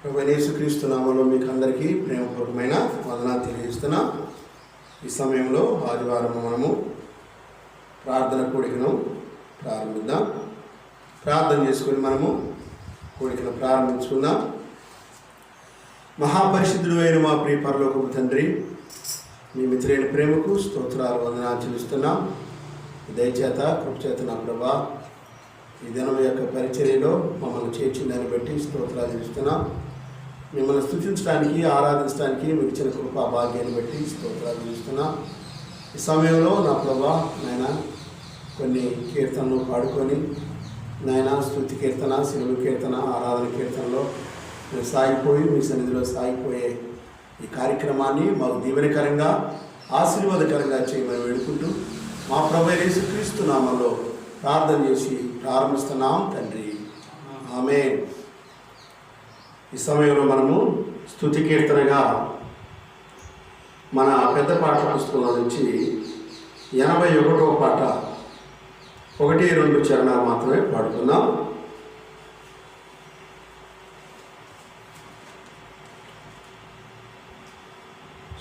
ప్రభువైన యేసుక్రీస్తు నామములో మీకు అందరికీ ప్రేమపూర్వకమైన వందనాలు తెలియజేస్తున్నా. ఈ సమయంలో ఆదివారం మనము ప్రార్థన కూడికను ప్రారంభిద్దాం. ప్రార్థన చేసుకుని మనము కూడికను ప్రారంభించుకుందాం. మహాపరిశుద్ధుడు అయిన మా ప్రియ పరలోకపు తండ్రి, మీ మిత్రులైన ప్రేమకు స్తోత్రాలు వందనాలు చెల్లిస్తున్నాం. దయచేత కృపచేత నా ప్రభా, ఈ దినం యొక్క పరిచర్యలో మమ్మల్ని చేర్చిన దాన్ని బట్టి స్తోత్రాలు చెల్లిస్తున్నాం. మిమ్మల్ని స్తుతించడానికి, ఆరాధించడానికి మీకు ఇచ్చిన కృపా భాగ్యాన్ని బట్టి స్తోత్రాలు చెల్లిస్తున్నాం. ఈ సమయంలో నా ప్రభా నాయన కొన్ని కీర్తనలు పాడుకొని నాయన స్తుతి కీర్తన, శిలువ కీర్తన, ఆరాధన కీర్తనలో మేము సాగిపోయి మీ సన్నిధిలో సాగిపోయే ఈ కార్యక్రమాన్ని మాకు దీవెనకరంగా, ఆశీర్వాదకరంగా చేయమని వేడుకుంటూ మా ప్రభువైన యేసుక్రీస్తు నామములో ప్రార్థన చేసి ప్రారంభిస్తున్నాం తండ్రి, ఆమేన్. ఈ సమయంలో మనము స్తుతి కీర్తనగా మన పెద్ద పాటల పుస్తకంలో నుంచి 81వ పాట 1-2 చరణాలు మాత్రమే పాడుతున్నాం.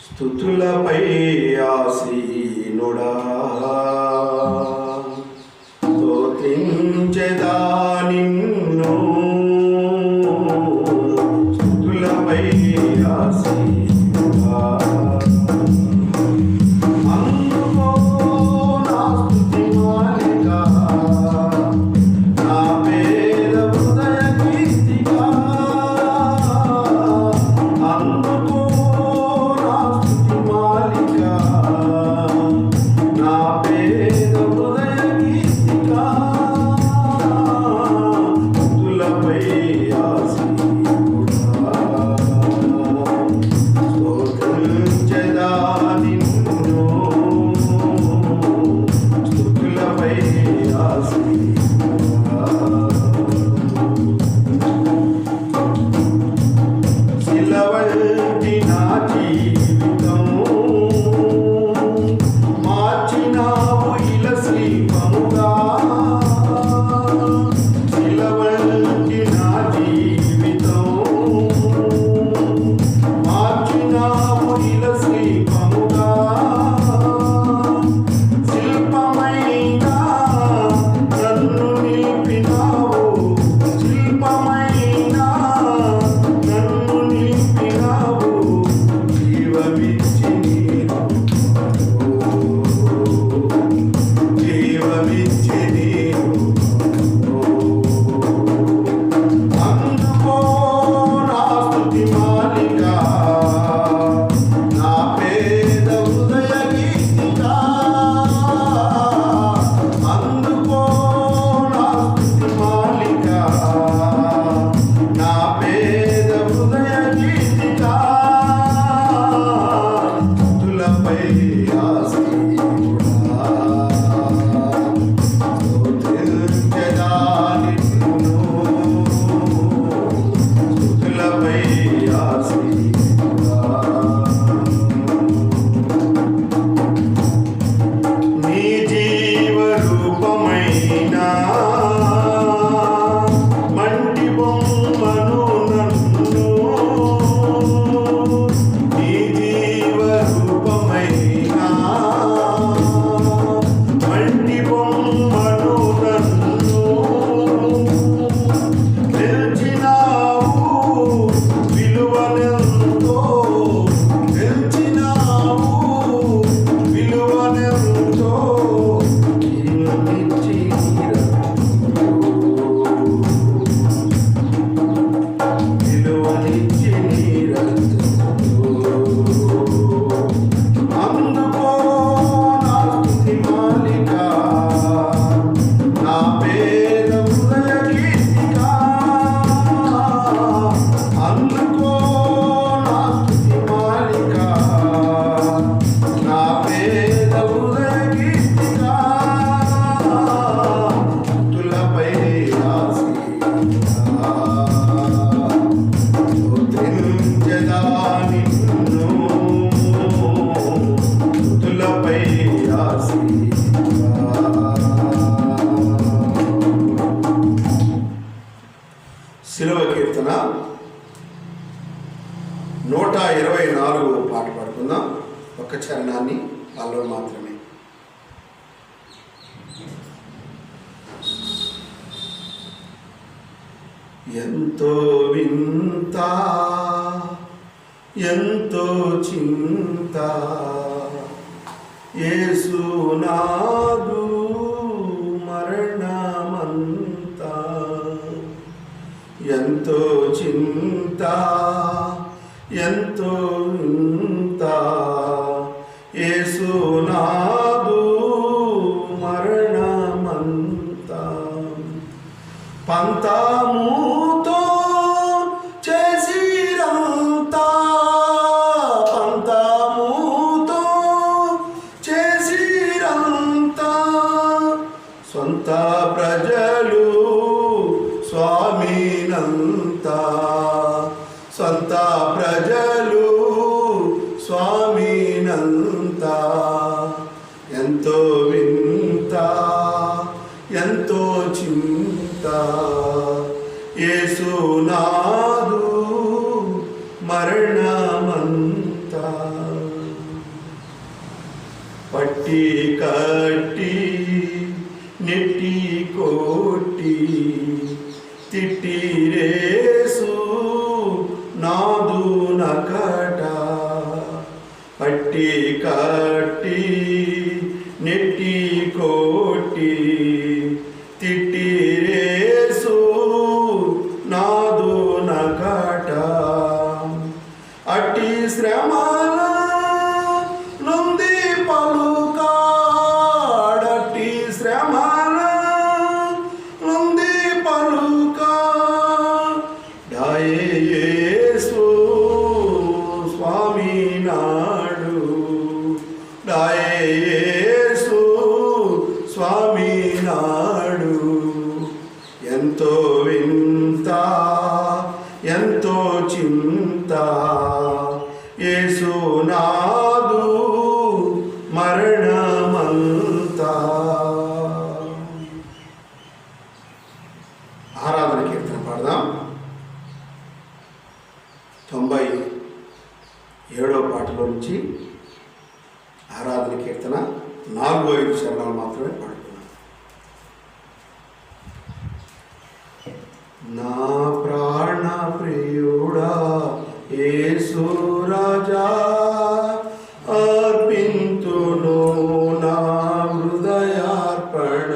స్తుతులపై ఆసీనుడా స్తుతించెదా నిన్ను, స్తుతులపై ఆసీనుడా అందుకో నా స్తుతి మాలిక, నా పేద హృదయ కీర్తిగా. అందుకో నా స్తుతి మాలిక, నా పేద హృదయ కీర్తిగా. 124 పాట పాడుకుందాం. ఒక్క చరణాన్ని వాళ్ళు మాత్రమే. ఎంతో వింత ఎంతో చింత యేసునాదు మరణమంత, ఎంతో చింత ఎంతో వింత యేసునాదు మరణమంత, పంతముతో చేసిరంతా పంతముతో చేసిరంతా, సొంత ప్రజలు స్వామినంతా, సొంత ప్రజలు స్వామినంతా, ఎంతో వింత ఎంతో చింత యేసునాదు మరణమంత, పట్టి కట్టి నెట్టి కొట్టి తిట్టిరేసు నాదు నకట, పట్టి కట్టి నెట్టి కొట్టి తిట్టిరేసు నాదు నకట, అట్టి శ్రమల నుండి పలుకాడట్టి శ్రమల నుండి పలుకా, యేసు స్వామి నాడు యేసు స్వామి నాడు, ఎంతో వింత ఎంతో చింత యేసునాదు మరణమంత. ఆరాధన కీర్తన పాడదాం. 97వ పాటలో నుంచి ఆరాధన కీర్తన 4-5 చరణాలు మాత్రమే పాడుకున్నాం. నా ప్రాణ ప్రియుడా యేసు రాజా, అర్పింతును నా హృదయార్పణ,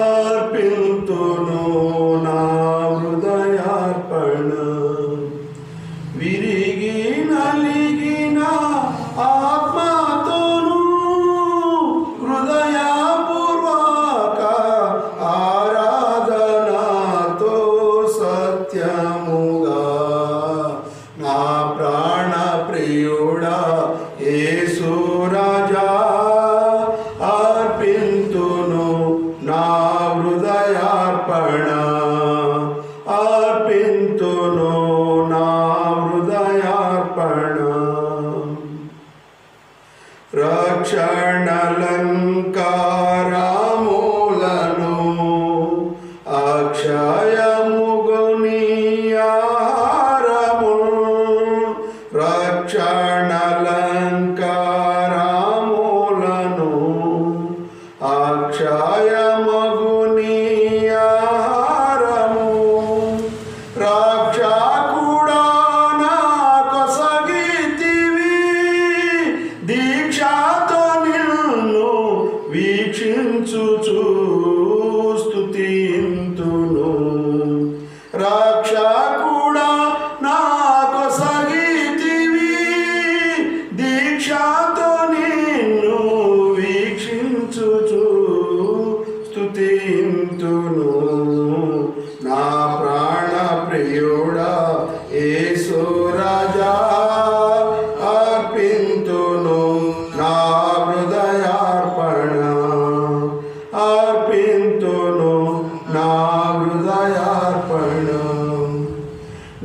అర్పింతును నా హృదయార్పణ, విరిగి నలిగిన ఆత్మతోను హృదయపూర్వక ఆరాధనతో సత్యముగా, నా ప్రాణ ప్రియుడా యేసు రాజా, అర్పింతును నా హృదయార్పణ, అర్పింతును నా హృదయార్పణ, రక్షణలంకారములను అక్షయముగునియారము, రక్షణలంకారములను అక్షయమగునియారము, రక్షకుడా నా కొసగితివి, దీక్షతో నిన్ను వీక్షించుచు స్తుతింతును, రక్షకుడా నా కొసగితివి, దీక్షతో నిన్ను వీక్షించుచు స్తుతింతును, నా ప్రాణ ప్రియుడా యేసు రాజా, అర్పింతును నా హృదయార్పణ, అర్పింతును నా హృదయార్పణ,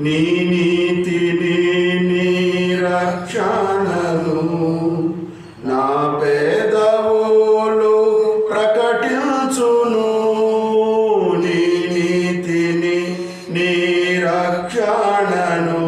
నీ నీతిని నీ రక్షణను నా పేదవులు ప్రకటించును, నీ నీతిని నీ రక్షణను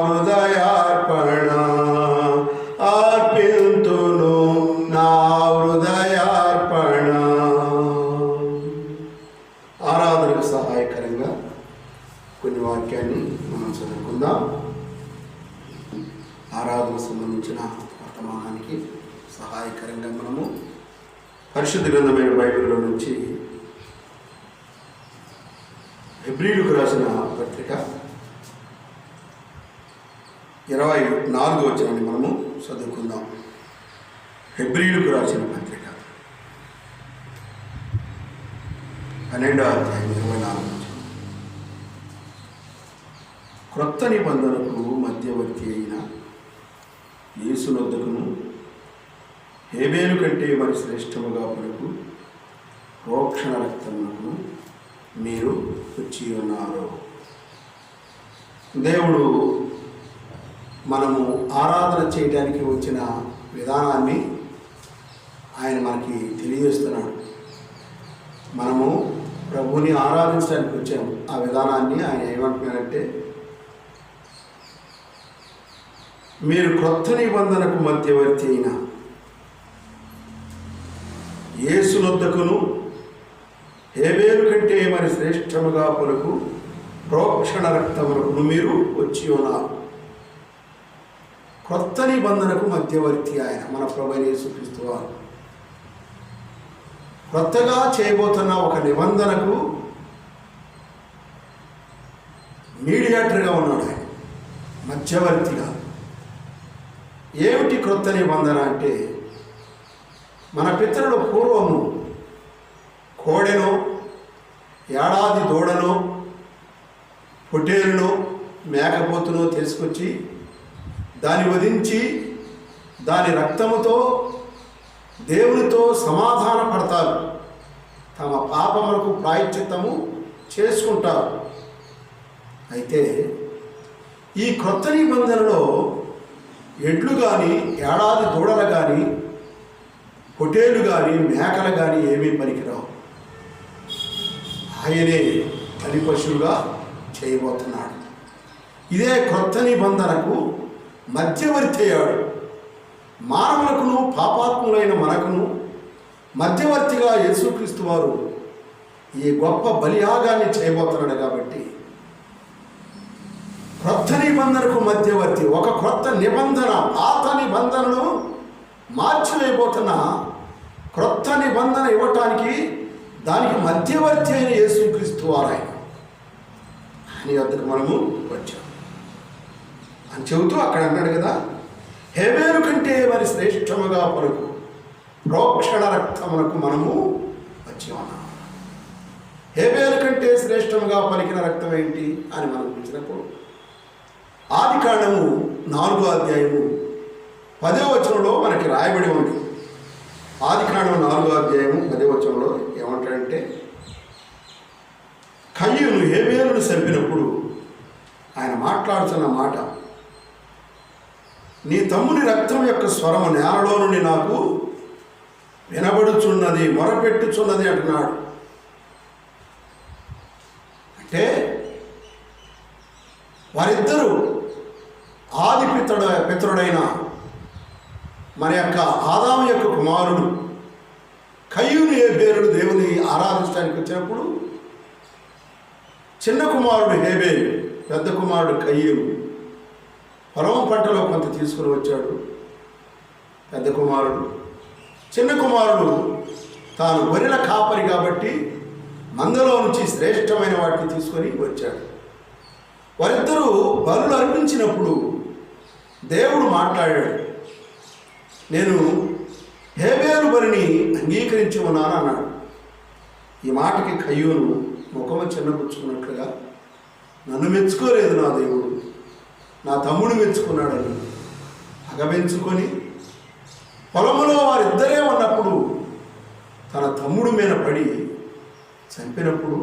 హృదయార్పణ అర్పింతును, నా హృదయార్పణ. ఆరాధనకు సహాయకరంగా కొన్ని వాక్యాన్ని మనం చదువుకుందాం. ఆరాధనకు సంబంధించిన వర్తమానానికి సహాయకరంగా మనము పరిశుద్ధ గ్రంథమైన బైబిల్లో నుంచి హెబ్రీయులకు రాసిన పత్రిక 24వ వచనాన్ని మనము చదువుకుందాం. హెబ్రీయులకు రాసిన పత్రిక 12వ అధ్యాయం 24వ వచనం. క్రొత్త నిబంధనకు మధ్యవర్తి అయిన యేసునొద్దకును హేబేలు కంటే మరి శ్రేష్టముగా పలుకు ప్రోక్షణ రక్తమునకు మీరు వచ్చి ఉన్నారు. దేవుడు మనము ఆరాధన చేయడానికి వచ్చిన విధానాన్ని ఆయన మనకి తెలియజేస్తున్నాడు. మనము ప్రభువుని ఆరాధించడానికి వచ్చాము. ఆ విధానాన్ని ఆయన ఏమంటున్నాడంటే, మీరు క్రొత్త నిబంధనకు మధ్యవర్తి అయిన యేసునొద్దకును హేబేలు కంటే మరి శ్రేష్టముగా పలుకు ప్రోక్షణ రక్తమునకు మీరు వచ్చి ఉన్నారు. క్రొత్త నిబంధనకు మధ్యవర్తి ఆయన మన ప్రభువైన యేసుక్రీస్తు వారు. క్రొత్తగా చేయబోతున్న ఒక నిబంధనకు మీడియేటర్గా ఉన్నాడు ఆయన, మధ్యవర్తిగా. ఏమిటి క్రొత్త నిబంధన అంటే, మన పితరులు పూర్వము కోడెనో ఏడాది దూడనో పొట్టేలునో మేకపోతునో తీసుకొచ్చి దాన్ని వధించి దాని రక్తముతో దేవునితో సమాధాన పడతారు, తమ పాపములకు ప్రాయశ్చిత్తము చేసుకుంటారు. అయితే ఈ క్రొత్త నిబంధనలో ఎడ్లు కానీ ఏడాది దూడలు కానీ పొట్టేలు కానీ మేకలు కానీ ఏమీ పనికిరావు. ఆయనే బలి పశువుగా చేయబోతున్నాడు. ఇదే క్రొత్త నిబంధనకు మధ్యవర్తి అయ్యాడు. మానవులకును పాపాత్ములైన మనకును మధ్యవర్తిగా యేసుక్రీస్తు వారు ఈ గొప్ప బలియాగాన్ని చేయబోతున్నాడు. కాబట్టి క్రొత్త నిబంధనకు మధ్యవర్తి, ఒక క్రొత్త నిబంధన, పాత నిబంధనను మార్చివేయబోతున్న క్రొత్త నిబంధన ఇవ్వటానికి దానికి మధ్యవర్తి అయిన యేసుక్రీస్తు వారు ఆయన వద్దకు మనము వచ్చాం అని చెబుతూ అక్కడ అన్నాడు కదా, హేబేలు కంటే మరి శ్రేష్టముగా పలుకు ప్రోక్షణ రక్తమునకు మనము వచ్చి ఉన్నాం. హేబేలు కంటే శ్రేష్టముగా పలికిన రక్తం ఏంటి అని మనం చూసినప్పుడు, ఆదికాండము 4వ అధ్యాయము 10వ వచనంలో మనకి రాయబడి ఉంది. ఆదికాండం 4వ అధ్యాయము 10వ వచనంలో ఏమంటాడంటే, కయ్యూను హేబేలును చంపినప్పుడు ఆయన మాట్లాడుతున్న మాట, నీ తమ్ముని రక్తం యొక్క స్వరము నేలలో నుండి నాకు వినబడుచున్నది, మొరపెట్టుచున్నది అంటున్నాడు. అంటే వారిద్దరూ ఆది పితరుడైన మన యొక్క ఆదాము యొక్క కుమారుడు కయ్యూను హేబేలు దేవుని ఆరాధించడానికి వచ్చినప్పుడు, చిన్న కుమారుడు హేబేలు, పెద్ద కుమారుడు కయ్యూను పొలం పంటలో కొంత తీసుకుని వచ్చాడు పెద్ద కుమారుడు. చిన్న కుమారుడు తాను గొర్రెల కాపరి కాబట్టి మందలో నుంచి శ్రేష్టమైన వాటిని తీసుకొని వచ్చాడు. వారిద్దరూ బలులు అర్పించినప్పుడు దేవుడు మాట్లాడాడు, నేను హేబేలు బలిని అంగీకరించి ఉన్నాను అన్నాడు. ఈ మాటకి కయ్యూను ముఖము చిన్నపుచ్చుకున్నట్లుగా, నన్ను మెచ్చుకోలేదు నా దేవుడు, నా తమ్ముడు మెచ్చుకున్నాడని అగబెంచుకొని పొలములో వారిద్దరే ఉన్నప్పుడు తన తమ్ముడి మీద పడి చంపినప్పుడు,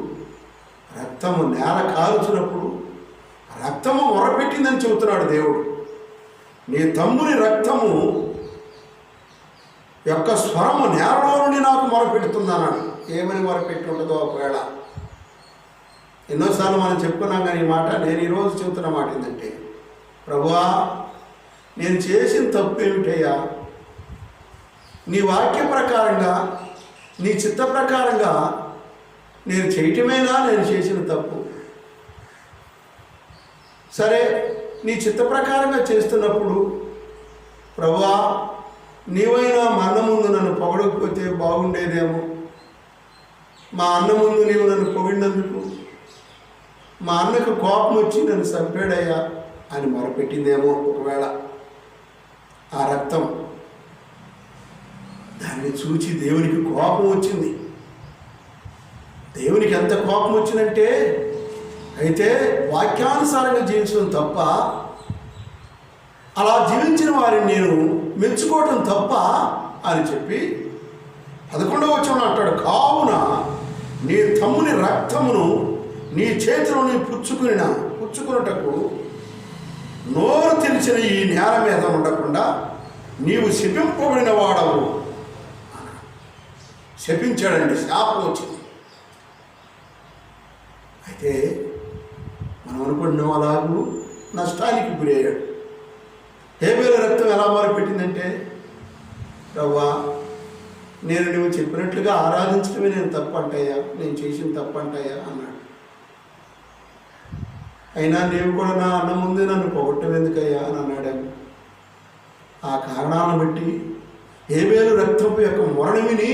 రక్తము నేల కాల్చినప్పుడు రక్తము మొరపెట్టిందని చెబుతున్నాడు దేవుడు. నీ తమ్ముని రక్తము యొక్క స్వరము నేలలో నుండి నాకు మొరపెడుతుందన్నాడు. ఏమని మొరపెట్టి ఉండదో ఒకవేళ. ఎన్నోసార్లు మనం చెప్పుకున్నాం కానీ ఈ మాట నేను ఈరోజు చెబుతున్న మాట ఏంటంటే, ప్రభువా, నేను చేసిన తప్పు ఏమిటయ్యా? నీ వాక్య ప్రకారంగా, నీ చిత్త ప్రకారంగా నేను చేయటమేనా నేను చేసిన తప్పు? సరే, నీ చిత్త ప్రకారంగా చేస్తున్నప్పుడు ప్రభువా, నీవైనా మా అన్న ముందు నన్ను పొగడకపోతే బాగుండేదేమో. మా అన్న ముందు నీవు నన్ను పొగిడినందుకు మా అన్నకు కోపం వచ్చి నన్ను చంపాడయ్యా అని మొరపెట్టిందేమో. ఒకవేళ ఆ రక్తం, దాన్ని చూచి దేవునికి కోపం వచ్చింది. దేవునికి ఎంత కోపం వచ్చిందంటే, అయితే వాక్యానుసారంగా జీవించడం తప్ప, అలా జీవించిన వారిని నేను మెచ్చుకోవటం తప్ప అని చెప్పి 11వ వచనంలో అంటాడు, కావున నీ తమ్ముని రక్తమును నీ చేతిలోని పుచ్చుకున్నటకు నోరు తెరిచిన ఈ నేల మీద ఉండకుండా నీవు శపింపబడిన వాడవు. శపించాడండి, శాపం వచ్చింది. అయితే మనం అనుకుంటున్నాం అలాగూ నష్టానికి గురయ్యాడు. హేబేలు రక్తం ఎలా మొరపెట్టిందంటే, ప్రభువా, నేను నువ్వు చెప్పినట్లుగా ఆరాధించడమే నేను తప్పు అంటాయా, నేను చేసిన తప్పు అంటాయా అన్నాడు. అయినా నీవు కూడా నా అన్న ముందే నన్ను పొగట్టం ఎందుకయ్యా అని అన్నాడు. ఆ కారణాలను బట్టి హేబేలు రక్తపు యొక్క మొరణ విని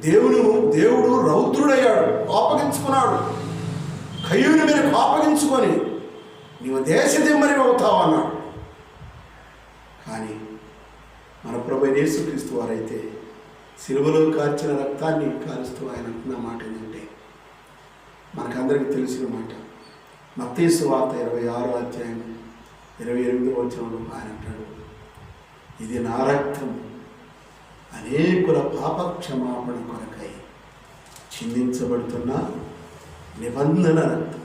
దేవుడు రౌద్రుడయ్యాడు, కోపగించుకున్నాడు. కయ్యూని మీద కోపగించుకొని నీవు దేశదిమ్మరి అవుతావు అన్నాడు. కానీ మన ప్రభువైన యేసుక్రీస్తు వారైతే సిలువలో కార్చిన రక్తాన్ని కారుస్తూ ఆయన అంటున్న మాట ఏంటంటే, మనకందరికీ తెలిసిన మాట. మత్తయి సువార్త 26వ అధ్యాయం 28వ వచనంలో ఆయన అంటాడు, ఇది నా రక్తం, అనేకుల పాప క్షమాపణ కొరకై చిందించబడుతున్న నిబంధన రక్తం.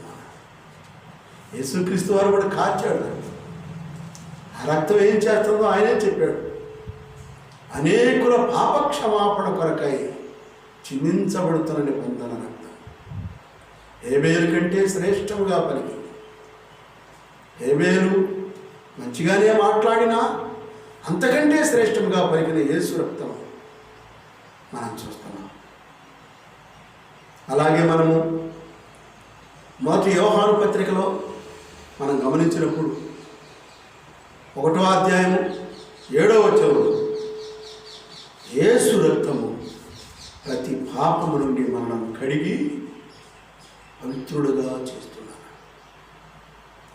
యేసుక్రీస్తు వారు కూడా కార్చాడు. ఆ రక్తం ఏం చేస్తుందో ఆయనే చెప్పాడు. అనేకుల పాప క్షమాపణ కొరకై చిందించబడుతున్న నిబంధన రక్తం. హేబేలు కంటే శ్రేష్టముగా పలికి, హేబేలు మంచిగానే మాట్లాడినా అంతకంటే శ్రేష్టంగా పలికిన యేసు రక్తం మనం చూస్తున్నాం. అలాగే మనము మొదటి యోహాను పత్రికలో మనం గమనించినప్పుడు 1వ అధ్యాయము 7వ వచనంలో యేసు రక్తము ప్రతి పాపము నుండి మనం కడిగి పవిత్రుడుగా చేస్తున్నాడు.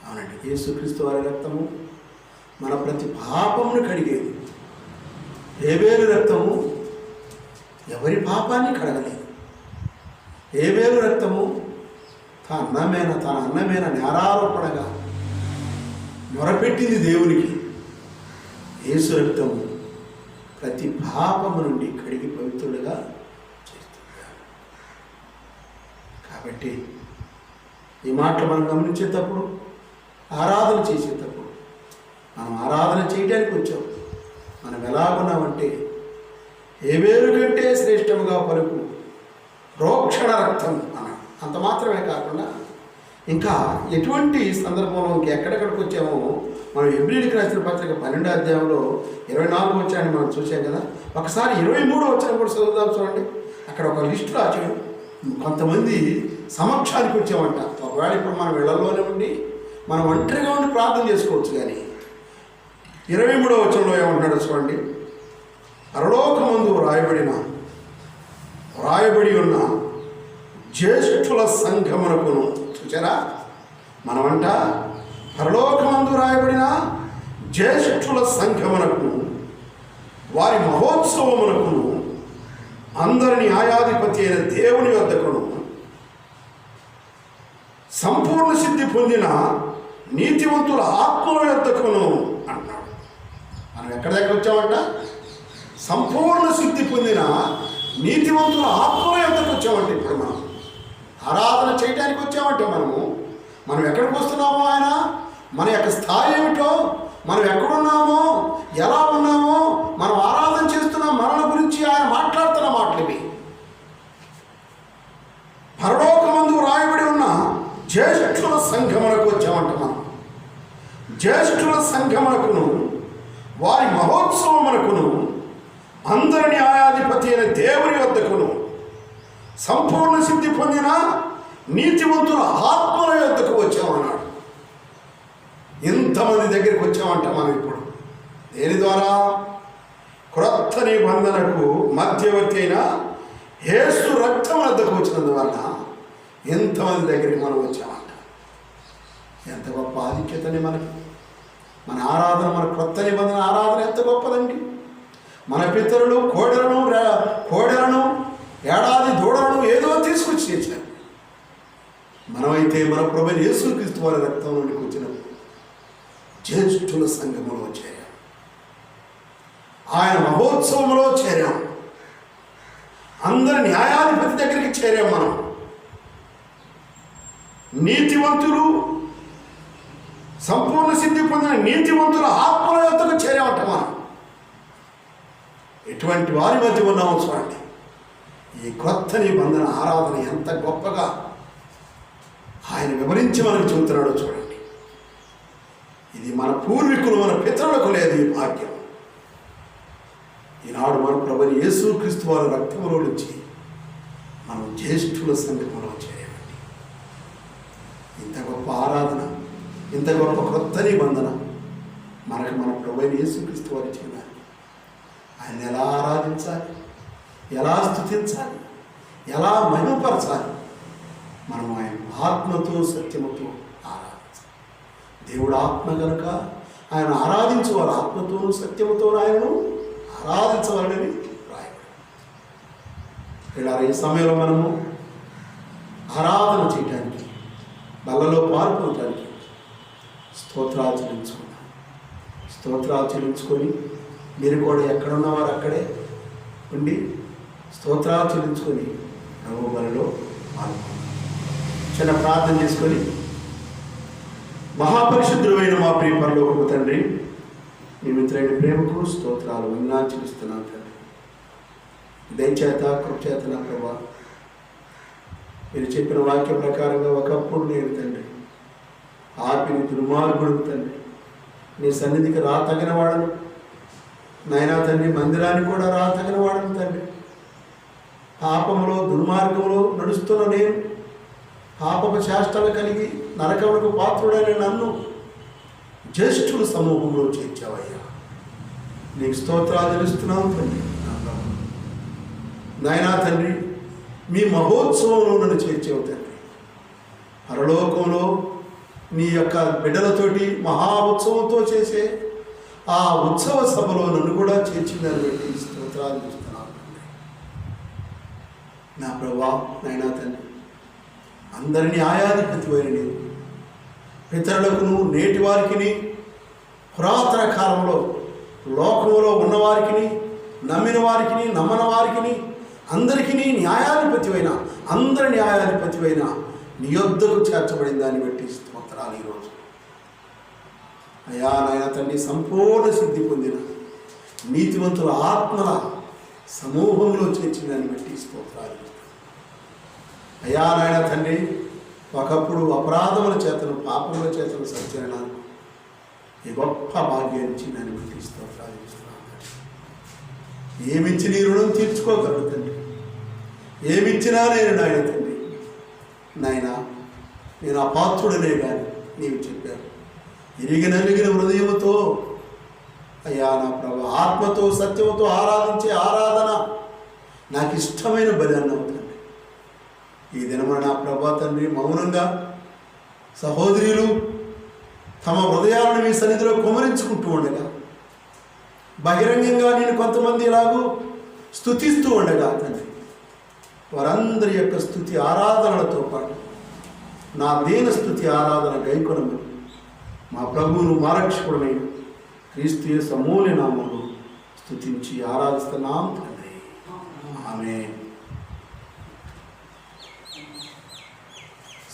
అవునండి, యేసుక్రీస్తు వారి రక్తము మన ప్రతి పాపమును కడిగేది. హేబేలు రక్తము ఎవరి పాపాన్ని కడగలేదు. హేబేలు రక్తము తన అన్నమైన నేరారోపణగా మొరపెట్టింది దేవునికి. యేసు రక్తము ప్రతి పాపము నుండి కడిగి పవిత్రుడుగా చేస్తున్నాడు. కాబట్టి ఈ మాటలు మనం గమనించేటప్పుడు, ఆరాధన చేసేటప్పుడు, మనం ఆరాధన చేయడానికి వచ్చాం. మనం ఎలాగున్నామంటే, హేబేలు కంటే శ్రేష్టముగా పలుకు ప్రోక్షణ రక్తం అన్నాడు. అంత మాత్రమే కాకుండా ఇంకా ఎటువంటి సందర్భంలో ఇంకెక్కడెక్కడికి వచ్చామో మనం హెబ్రీయులకు రాసిన పత్రిక 12వ అధ్యాయంలో 24వ వచనాన్ని మనం చూసాం కదా. ఒకసారి 23వ వచనం కూడా చదువుదాం. చూడండి, అక్కడ ఒక లిస్టు రాశాడు. కొంతమంది సమక్షానికి వచ్చామంట. ఒకవేళ ఇప్పుడు మనం ఇళ్లలోనే ఉండి మనం ఒంటరిగా ఉండి ప్రార్థన చేసుకోవచ్చు. కానీ 23వ వచనంలో ఏమంటున్నాడు చూడండి, పరలోకమందు రాయబడి ఉన్న జ్యేష్ఠుల సంఘమునకును. చూచారా, మనమంట పరలోకమందు రాయబడిన జ్యేష్ఠుల సంఘమునకును వారి మహోత్సవమునకును అందరి న్యాయాధిపతి అయిన దేవుని వద్దకును సంపూర్ణ సిద్ధి పొందిన నీతివంతుల ఆత్మల వద్దకును అన్నాడు. మనం ఎక్కడి దగ్గర వచ్చామంట? సంపూర్ణ సిద్ధి పొందిన నీతివంతుల ఆత్మల వద్దకు వచ్చామంటే ఇప్పుడు మనం ఆరాధన చేయడానికి వచ్చామంటే మనం ఎక్కడికి వస్తున్నామో, ఆయన మన యొక్క స్థాయి ఏమిటో, మనం ఎక్కడున్నామో, ఎలా ఉన్నామో, మనం ఆరాధన చేస్తున్నాం, మనల గురించి ఆయన మాట్లాడుతున్న మాటలు ఇవి. పరలోకమందు రాయబడి ఉన్న జ్యేష్ఠుల సంఘమునకు వచ్చామంట. మనం జ్యేష్ఠుల సంఘమునకును వారి మహోత్సవమునకును అందరి న్యాయాధిపతి అయిన దేవుని వద్దకును సంపూర్ణ సిద్ధి పొందిన నీతివంతుల ఆత్మల యొద్దకు వచ్చామన్నాడు. ఇంతమంది దగ్గరికి వచ్చామంట మనం ఇప్పుడు. దేని ద్వారా? క్రొత్త నిబంధనకు మధ్యవర్తి అయిన యేసు రక్తం వద్దకు వచ్చినందువల్ల ఎంతమంది దగ్గరికి మనం వచ్చామంట. ఎంత గొప్ప ఆధిక్యతని మనకి. మన ఆరాధన, మన క్రొత్త నిబంధన ఆరాధన ఎంత గొప్పదండి. మన పితరులు కోడెలను ఏడాది దూడలను ఏదో తీసుకొచ్చి చేశారు. మనమైతే మన ప్రభువైన యేసుక్రీస్తు వారి రక్తం నుండి వచ్చినప్పుడు జ్యేష్ఠుల సంఘములో చేరాం, ఆయన మహోత్సవంలో చేరాం, అందరి న్యాయాధిపతి దగ్గరికి చేరాం. మనం నీతివంతులు, సంపూర్ణ సిద్ధి పొందిన నీతివంతుల ఆత్మల యొద్దకు చేరామంట. మనం ఎటువంటి వారి మధ్య ఉన్నాము చూడండి. ఈ క్రొత్త నిబంధన ఆరాధన ఎంత గొప్పగా ఆయన వివరించి మనకు చెబుతున్నాడో చూడండి. ఇది మన పూర్వీకులు, మన పితరులకు లేదు ఈ భాగ్యం. ఈనాడు మన ప్రభువైన యేసుక్రీస్తు వారి రక్తంలో నుంచి మనం జ్యేష్ఠుల సంఘములో చేరామండి. ఇంత గొప్ప ఆరాధన, ఇంత గొప్ప క్రొత్త నిబంధన మనకు మన ప్రభువైన యేసుక్రీస్తు వారి చేయాలి. ఆయన ఎలా ఆరాధించాలి, ఎలా స్తుతించాలి, ఎలా మహిమపరచాలి? మనం ఆయన ఆత్మతో సత్యముతో ఆరాధించాలి. దేవుడు ఆత్మ కనుక ఆయన ఆరాధించేవారు ఆత్మతోనూ సత్యముతో ఆయనను ఆరాధించవాలని రాయబడి. ఇలా ఈ సమయంలో మనము ఆరాధన చేయడానికి, బల్లలో పాల్గొనడానికి స్తోత్రాలు చెల్లించుకున్నాం. స్తోత్రాలు చెల్లించుకొని మీరు కూడా ఎక్కడున్నవారు అక్కడే ఉండి స్తోత్రాలు చెల్లించుకొని ప్రభు బలిలో పాల్గొన్నాం. చిన్న ప్రార్థన చేసుకొని, మహాపరిశుద్ధుడైన మా ప్రియ పరలోకపు తండ్రి, మీ మిత్రులైన ప్రేమకు స్తోత్రాలు వందనాలు చెల్లిస్తున్నాను తండ్రి. దయచేత కృపచేత నా ప్రభా, మీరు చెప్పిన వాక్య ప్రకారంగా ఒకప్పుడు నేను తండ్రి ఆపిని దుర్మార్గుడు తండ్రి, నీ సన్నిధికి తగిన వాడను నాయనా తండ్రి, మందిరానికి కూడా తగిన వాడను తండ్రి. పాపములో దుర్మార్గంలో నడుస్తున్న నేను, పాపపు చేష్టలు కలిగి నరకములకు పాత్రుడైన నన్ను జ్యేష్ఠుల సమూహంలో చేర్చావయ్యా. నీకు స్తోత్రాలు తెలుస్తున్నాం తండ్రి. నాయనా తండ్రి, మీ మహోత్సవంలో నన్ను చేర్చావు తండ్రి. పరలోకంలో నీ యొక్క బిడ్డలతోటి మహా ఉత్సవంతో చేసే ఆ ఉత్సవ సభలో నన్ను కూడా చేర్చిందని బట్టి స్తోత్రాలు చూస్తున్నాను తండ్రి. నా ప్రభా నాయనా తండ్రి, అందరినీ ఆయాధిపతి అయిన నీవు పితరులకును నేటి వారికి, పురాతన కాలంలో లోకంలో ఉన్నవారికి, నమ్మిన వారికి, నమ్మని వారికి అందరికీ న్యాయాధిపతి అయిన, అందరి న్యాయాధిపతి అయిన నీ యొద్దకు చేర్చబడిన దాన్ని బట్టి స్తోత్రాలు. ఈరోజు అయ్యా నాయన తండ్రి, సంపూర్ణ సిద్ధి పొందిన నీతివంతుల ఆత్మల సమూహంలో చేర్చిన దాన్ని బట్టి స్తోత్రాలు. అయ్యా నాయన తండ్రి, ఒకప్పుడు అపరాధముల చేతను, పాపముల చేతను సత్యనాను ఈ గొప్ప భాగ్యాన్ని దాన్ని బట్టి స్తోత్రాలు చేస్తున్నాను. ఏమిచ్చి నీ రుణం తీర్చుకోగలడు తండ్రి, ఏమిచ్చినా నేను నాయన తండ్రి, నాయన నేను అపాత్రుడనే కానీ నీవు చెప్పారు. ఇరిగినలిగిన హృదయముతో అయ్యా నా ప్రభు, ఆత్మతో సత్యముతో ఆరాధించే ఆరాధన నాకు ఇష్టమైన బలి అన్నావు తండ్రి. ఈ దినమున నా ప్రభా తండ్రి, మౌనంగా సహోదరులు తమ హృదయాలను మీ సన్నిధిలో కుమరించుకుంటూ ఉండగా, బహిరంగంగా నేను కొంతమంది ఇలాగూ స్తుతిస్తూ ఉండగా తండ్రి, వారందరి యొక్క స్తుతి ఆరాధనలతో పాటు నా దీన స్తుతి ఆరాధన గైకొనము మా ప్రభువును మా రక్షకుడైన క్రీస్తు యేసు అమూల్య నామములో స్తుతించి ఆరాధిస్తున్నాం తండ్రి. ఆమేన్.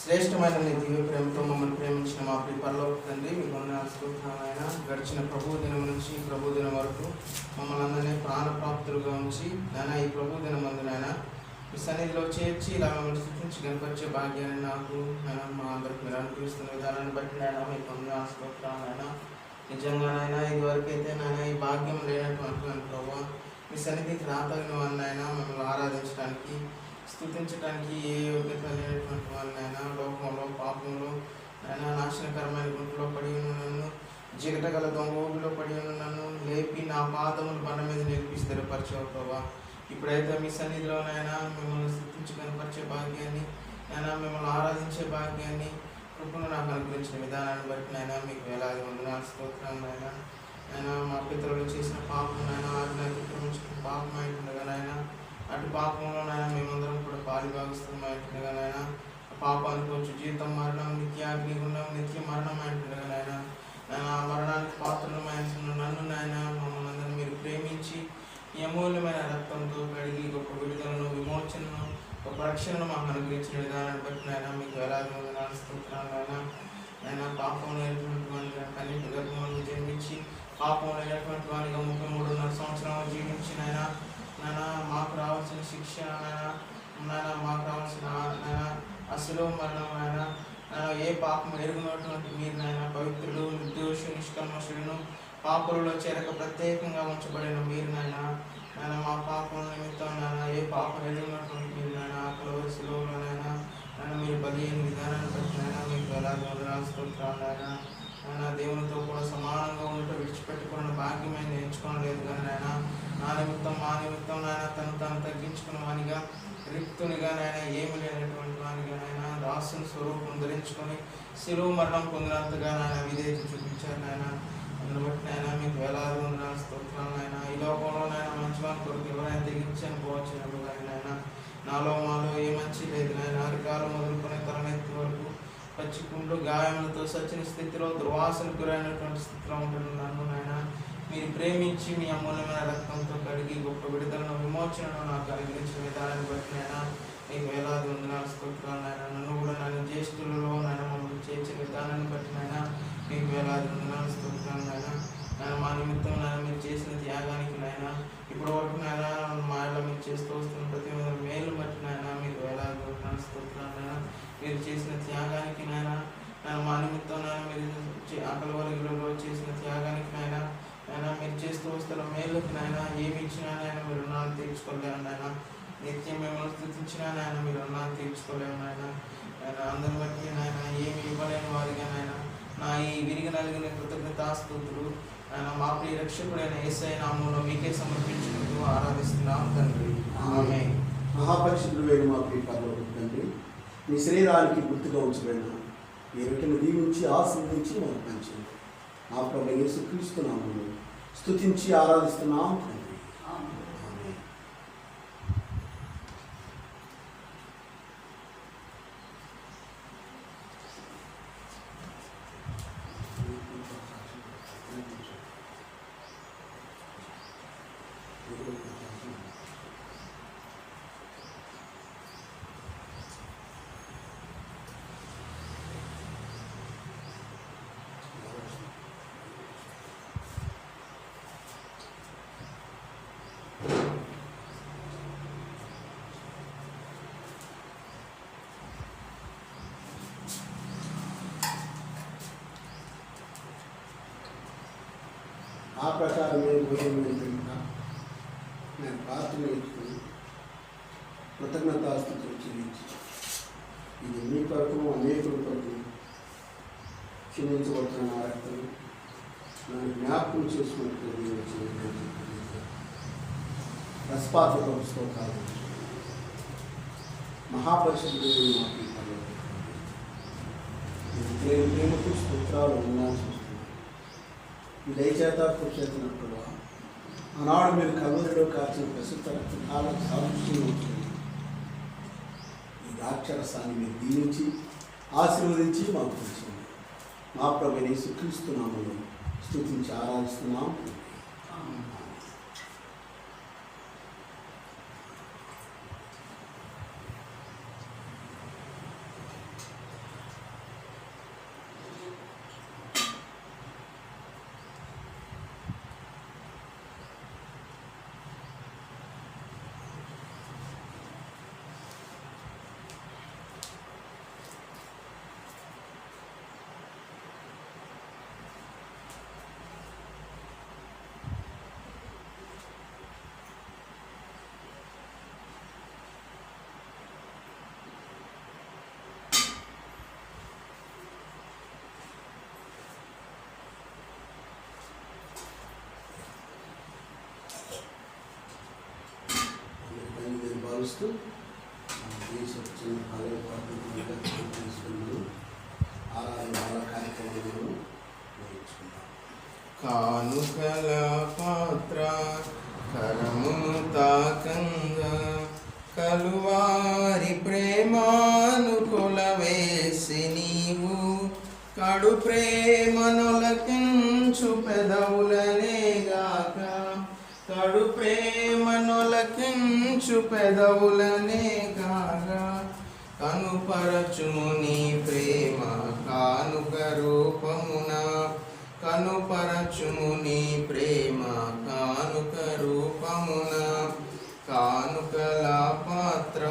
శ్రేష్టమైన నీ దివ్య ప్రేమతో మమ్మల్ని ప్రేమించిన మా ప్రియ పరలోక తండ్రి, మీ వందనాలు. గడిచిన ప్రభు దినం నుంచి ప్రభు దినం వరకు మమ్మల్ని అందరినీ ప్రాణప్రాప్తులుగా ఉంచి నాయన, ఈ ప్రభు దినం మందునైనా మీ సన్నిధిలో చేర్చి ఇలా మమ్మల్ని స్థుతించి కనపరిచే భాగ్యాన్ని నాకు నేను మా అందరికి మీరు అనుకరిస్తున్న విధానాన్ని బట్టి నేను మీకు స్తోత్రాలైనా నిజంగానైనా ఇదివరకైతే నాయన ఈ భాగ్యం లేనటువంటి ప్రభావ మీ సన్నిధికి రాతగిన వాళ్ళనైనా మిమ్మల్ని ఆరాధించడానికి స్తుతించడానికి ఏ యోగ్యత లేనటువంటి వాళ్ళనైనా లోకంలో పాపంలో అయినా నాశనకరమైన గుంటలో పడి ఉన్న నన్ను జిగటగల దొంగ ఊపిలో పడి ఉన్న నన్ను లేపి నా పాదములు బండ మీద నిలిపి స్థిరపరిచావు ప్రభావ. ఇప్పుడైతే మీ సన్నిధిలోనైనా మిమ్మల్ని స్థుతించి కనపరిచే భాగ్యాన్ని అయినా మిమ్మల్ని ఆరాధించే భాగ్యాన్ని కృపను నాకు అనుగ్రహించిన విధానాన్ని బట్టి నైనా మీకు వేలాది వందనాలు స్తోత్రాలైనా అయినా మా పితరులు చేసిన పాపంనైనా ఆజ్ఞ అతిక్రమించిన పాపం అయితుండగానైనా అటు పాపంలోనైనా మేమందరం కూడా పాలిభాగస్థం అయితుండగానైనా పాపానికి వచ్చి జీవితం మరణం నిత్యాగ్నిగుండం నిత్య మరణం అయితుండగానైనా నేను ఆ మరణానికి పాత్రమైన నన్ను నాయన మమ్మల్ని అందరినీ మీరు ప్రేమించి ఈ అమూల్యమైన రక్తంతో కడిగి గొప్ప విడుదలను విమోచనను గొప్ప రక్షణను మాకు అనుగ్రహించిన విధానాన్ని బట్టి నాయన మీకు వేలాది వందనాలు స్తోత్రాలైనా ఆయన పాపం లేనటువంటి వాడిగా కన్యక గర్భంలో జన్మించి పాపం లేనటువంటి వాడిగా 33.5 సంవత్సరాలు జీవించిన నాయన మాకు రావాల్సిన శిక్ష నాయన మాకు రావాల్సిన నాయన అసలు మరణం నాయన ఏ పాపం ఎరుగునటువంటి మీరు నాయన పవిత్రుడు నిర్దోషు నిష్కల్మషులను పాపలలో చేరక ప్రత్యేకంగా ఉంచబడిన మీరు నాయన మా పాపం నిమిత్తం నాయన ఏ పాపం ఎరుగునటువంటి మీరు నాయన కలవరిశిలో నాయన మీరు బలి అయిన విధానాన్ని బట్టి నాయన మీకు వేలాది వందనాలు స్తోత్రాలైనా ఆయన దేవునితో కూడా సమానంగా ఉండటం విడిచిపెట్టుకున్న భాగ్యమైన ఎంచుకోలేదు కానీ నాయన నా నిమిత్తం మా నిమిత్తం నాయన తను తగ్గించుకున్న వానిగా రిక్తునిగా నాయన ఏమి లేనటువంటి వానిగా నాయన దాసుని స్వరూపం ధరించుకొని శిలువ మరణం పొందినంతగా నాయన విధేయత చూపించారు నాయన. అందుని బట్టి నాయన మీకు వేలాది వందనాలు స్తోత్రాలు నాయన. ఈ లోకంలో నాయన మంచివాని కొరకు ఎవరైనా తెగించని పోవచ్చినప్పుడు కానీ నాయన నాలో మాలో ఏ మంచి లేదు నాయన. అరికాలు మొదలుకొని తలనెత్తి వరకు పచ్చి కుండ్లు గాయములతో సచిన స్థితిలో దుర్వాసనకు గురైనటువంటి స్థితిలో ఉంటున్నాను నాయన. మీరు ప్రేమించి మీ అమూల్యమైన రక్తంతో కడిగి గొప్ప విడుదలను విమోచనను నాకు అనుగ్రహించిన విధానాన్ని బట్టి నాయన మీకు వేలాది వందనాలు స్తోత్రాలు నాయన. నన్ను కూడా నన్ను జ్యేష్ఠులలో నాయన మమ్మల్ని చేర్చిన విధానాన్ని బట్టి నాయన మీకు వేలాది వందనాలు స్తోత్రాలు నాయన. మా నిమిత్తం నాయన మీరు చేసిన త్యాగానికి నాయన ఇప్పటి వరకు నాయన మా ఇళ్ళ మీరు చేస్తూ వస్తున్న ప్రతి మేలు బట్టి నాయన మీకు వేలాది వందనాలు స్తోత్రాలు నాయన. మీరు చేసిన త్యాగానికి నాయన మా నిమిత్తం నాయన మీరు ఆకలి వర్గంలో చేసిన త్యాగానికి నాయన మీరు చేస్తూ వస్తున్న మేలుకి నాయన ఏమి ఇచ్చినా నాయన మీరు రుణాలు తీర్చుకోలేము నాయన. నిత్యం మిమ్మల్ని స్థుతించినా నాయన మీరు రుణాలు తీర్చుకోలేము నాయన. అందరి బట్టి నాయన ఏమి ఇవ్వలేని వారిగా నాయన నా ఈ విరిగి నలిగిన కృతజ్ఞతాస్తుతులు ఆయన మా ప్రియ రక్షకుడైన యేసయ్య నామములో మీకే సమర్పించుకుంటూ ఆరాధిస్తున్నాం తండ్రి. ఆమేన్. మహాపరిశుద్ధుడైన మా ప్రియ పరలోకపు తండ్రి, మీ శరీరానికి గుర్తుగా ఉంచబడిన ఈ రొట్టెను దీవించి ఆశీర్వదించి మాకు పంచండి. మా ప్రభువైన యేసుక్రీస్తు నామములో స్తుతించి ఆరాధిస్తున్నాం తండ్రి. ఆమేన్. ఆ ప్రకారమే భోజనం వెళ్తున్నా నేను ప్రార్థన ఇచ్చుకుని కృతజ్ఞతాస్తుతులు చెల్లించి ఇది మీ కొరకు అనేకుల కొరకు క్షమించబడుతున్న నా రక్తం నన్ను జ్ఞాపకం చేసుకున్నట్టు మీరు రసపాత్రతో స్తోత్రాలు. మహాపరిశుద్ధుడు మాకు ప్రేమకు స్తోత్రాలు ఉన్నాను. ఈ దయచేత కృషిస్తున్నప్పుడు ఆనాడు మీరు కలువరిలో కాల్చిన ప్రసిద్ధ రక్తకాలం సాదృశ్యం ఉంటుంది. ఈ ద్రాక్షరసాన్ని మీరు దీవించి ఆశీర్వదించి మాకు తెచ్చింది. మా ప్రభువైన యేసుక్రీస్తు నామములో స్తుతించి ఆరాధిస్తున్నాం. భావిస్తూ ఆరాధన కార్యక్రమాలను నేర్చుకున్నాం. కానుకల పాత్ర కరమును తాకంగా కలువారి ప్రేమాను కొలవేసి నీవు కడు ప్రేమనొలకించు పెదవులనేగాక కడు ప్రేమనొలకించు పెదవులనేగాక కనుపరచుము నీ ప్రేమ కానుక రూపమున కనుపరచుము నీ ప్రేమ కానుక రూపమున కానుకల పాత్ర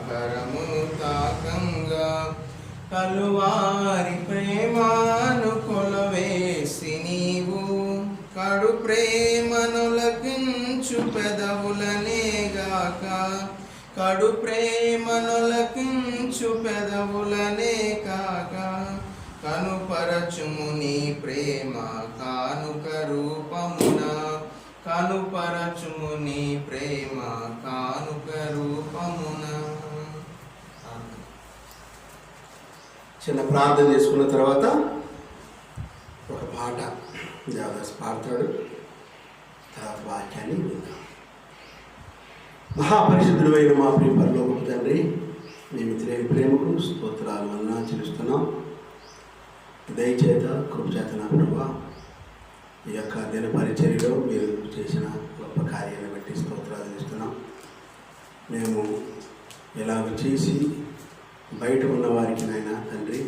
కరమును తాకంగా కలువారి ప్రేమాను కొలవేసి నీవు కడు ప్రేమనొలకించు పెదవులనేగాక కడు ప్రేమనొలకించు పెదవులనే కాక కనుపరచుము నీ ప్రేమ కానుక రూపమున కనుపరచుము నీ ప్రేమ కానుక రూపమున. చిన్న ప్రార్థన చేసుకున్న తర్వాత ఒక పాట దేవదాస్ పాడతాడు. తర్వాత వాక్యాన్ని విందాం. మహాపరిశుద్ధుడు అయిన మా ప్రియ పరలోకపు తండ్రి, మీ మిత్రులైన ప్రేమకు స్తోత్రాలు వందనాలు చెల్లిస్తున్నాం. దయచేత కృపచేత నా ప్రభా ఈ యొక్క దిన పరిచర్యలో మీరు చేసిన గొప్ప కార్యాన్ని బట్టి స్తోత్రాలు చెల్లిస్తున్నాం. మేము ఇలాగ చేసి బయట ఉన్న వారికి నాయన తండ్రి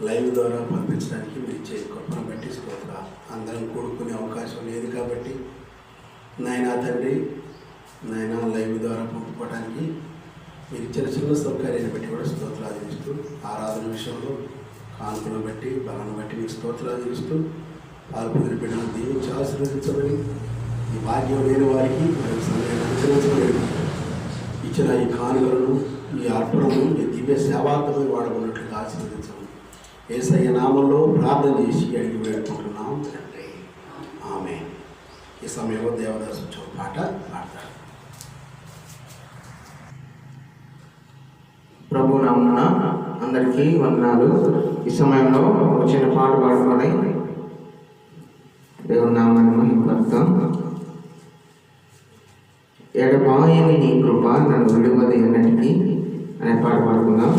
లైవ్ ద్వారా పంపించడానికి మీరు ఇచ్చే కృపను బట్టి స్తోత్రాలు. అందరం కూడుకునే అవకాశం లేదు కాబట్టి నాయన తండ్రి నాయన లైవ్ ద్వారా పంపుకోవడానికి మీరు ఇచ్చిన చిన్న సౌకర్యాన్ని బట్టి కూడా స్తోత్రాలు చేస్తూ ఆరాధన విషయంలో కానుకలను బట్టి బలాన్ని బట్టి మీకు స్తోత్రాలు చేస్తూ పాల్పొందిన బిడ్డలను దీవించి ఆశీర్వదించమని ఈ భాగ్యం లేని వారికి అనుసరించలేదు ఇచ్చిన ఈ కానుకలను ఈ అర్పణను ఈ దివ్య సేవార్థమై వాడబడినట్లుగా ఆశీర్వదించమని యేసయ్య నామంలో ప్రార్థన చేసి అడిగి వేడుకుంటున్నాం తండ్రి, ఆమేన్. ఈ సమయంలో దేవదాసు పాట పాడతారు. ప్రభు నామమున అందరికీ వందనాలు. ఈ సమయంలో ఒక చిన్న పాట పాడుకొని దేవుని నామాన్ని మహిమపరుద్దాం. ఎడబాయని నీ కృప నన్ను విడువది అన్నటికీ అనే పాట పాడుకుందాం.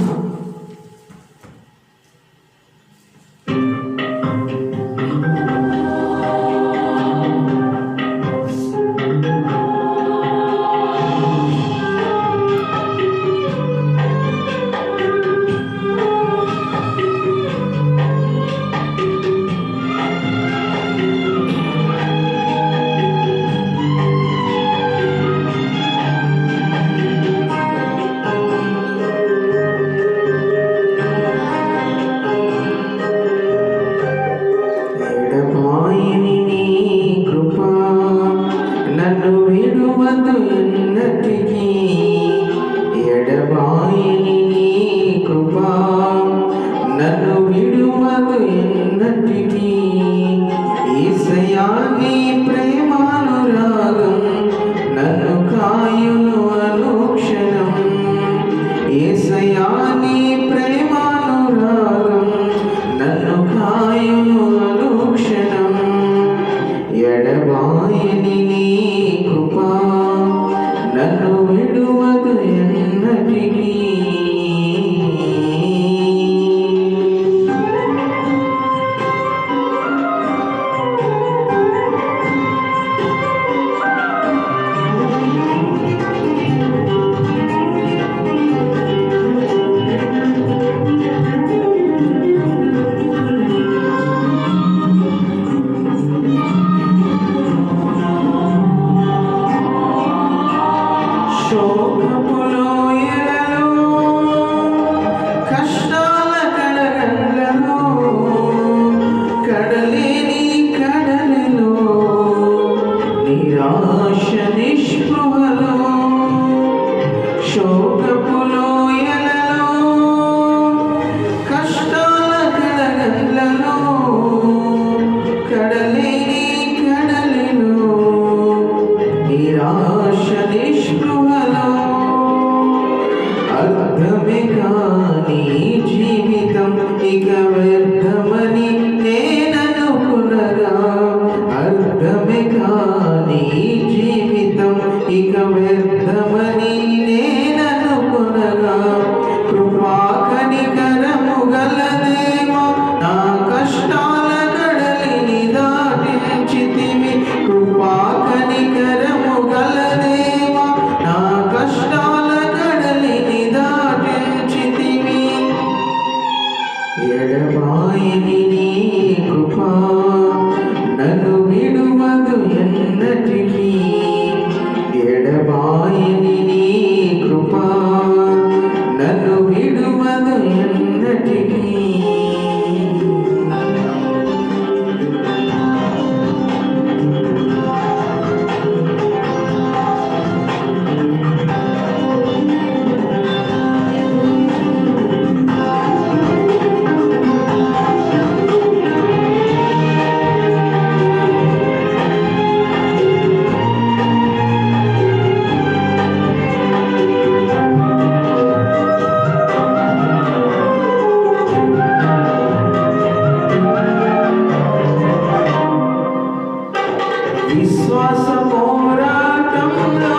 విశ్వాస పోరాటంలో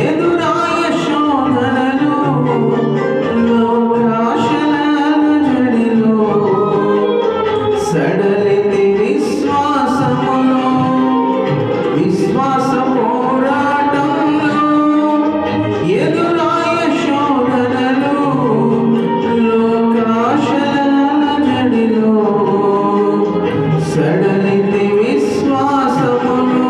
ఎదురాయ శోధనలు లోకాశల జడిలో సడలితి విశ్వాసములో విశ్వాస పోరాటంలో ఎదురాయ శోధనలు లోకాశల జడిలో సడలితి విశ్వాసములో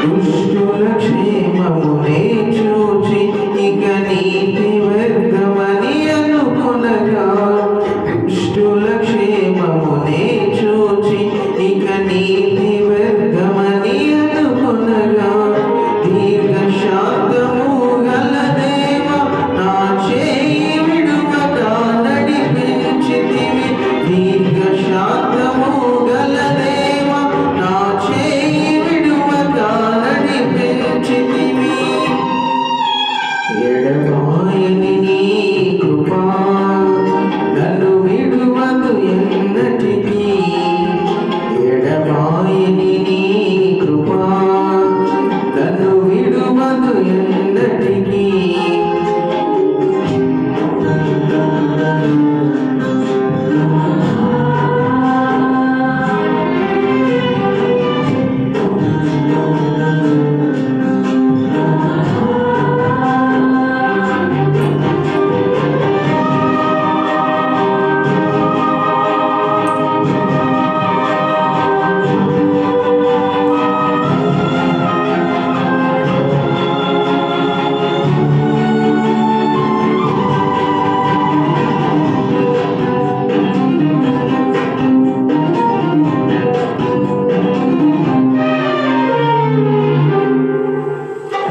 దుష్టుల క్షేమమునే చూచి ఇక నీతి వ్యర్థమని అనుకొనగా దుష్టుల క్షేమమునే చూచి ఇక నీతి వ్యర్థమని అనుకొనగా దీర్ఘ శాంతము గల దేవ నా చేయి విడువక నడిపించితివి దీర్ఘ శాంతము గల దేవ నా చేయి విడువక నడిపించితివి ఎడబాయని నీ కృపా నన్ను విడువదు ఎన్నటికీ ఎడబాయని నీ కృపా నన్ను విడువదు ఎన్నటికీ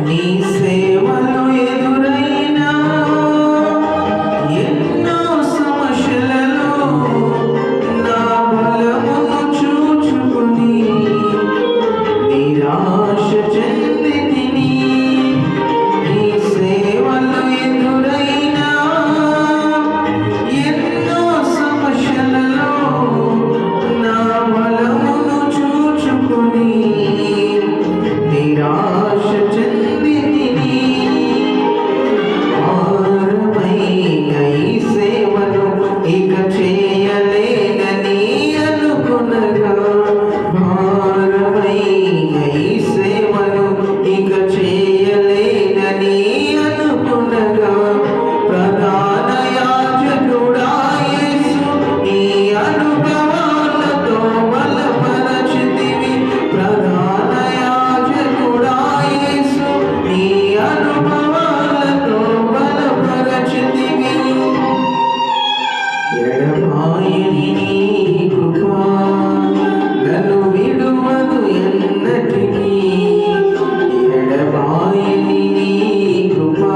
నీ సేవలు ఎదురైనా ఎన్నో సమస్యలలో నా బలమును చూచుకుని నిరాశ చెందితిని నీ సేవలు ఎదురైనా ఎన్నో సమస్యలలో నా బలమును చూచుకుని నిరాశ చెందితిని భారమైన ఈ సేవను ఇక చేయలేనని అనుకొనగా భారమైన ఈ సేవను ఇక చేయలేనని అనుకొనగా ప్రధాన యాజకుడా యేసు నీ అనుభవాలతో బలపరచితివి ప్రధాన యాజకుడా యేసు నీ అనుభవాలతో బలపరచితివి ఎడబాయని నీ కృపా నన్ను విడువదు ఎన్నటికీ ఎడబాయని నీ కృపా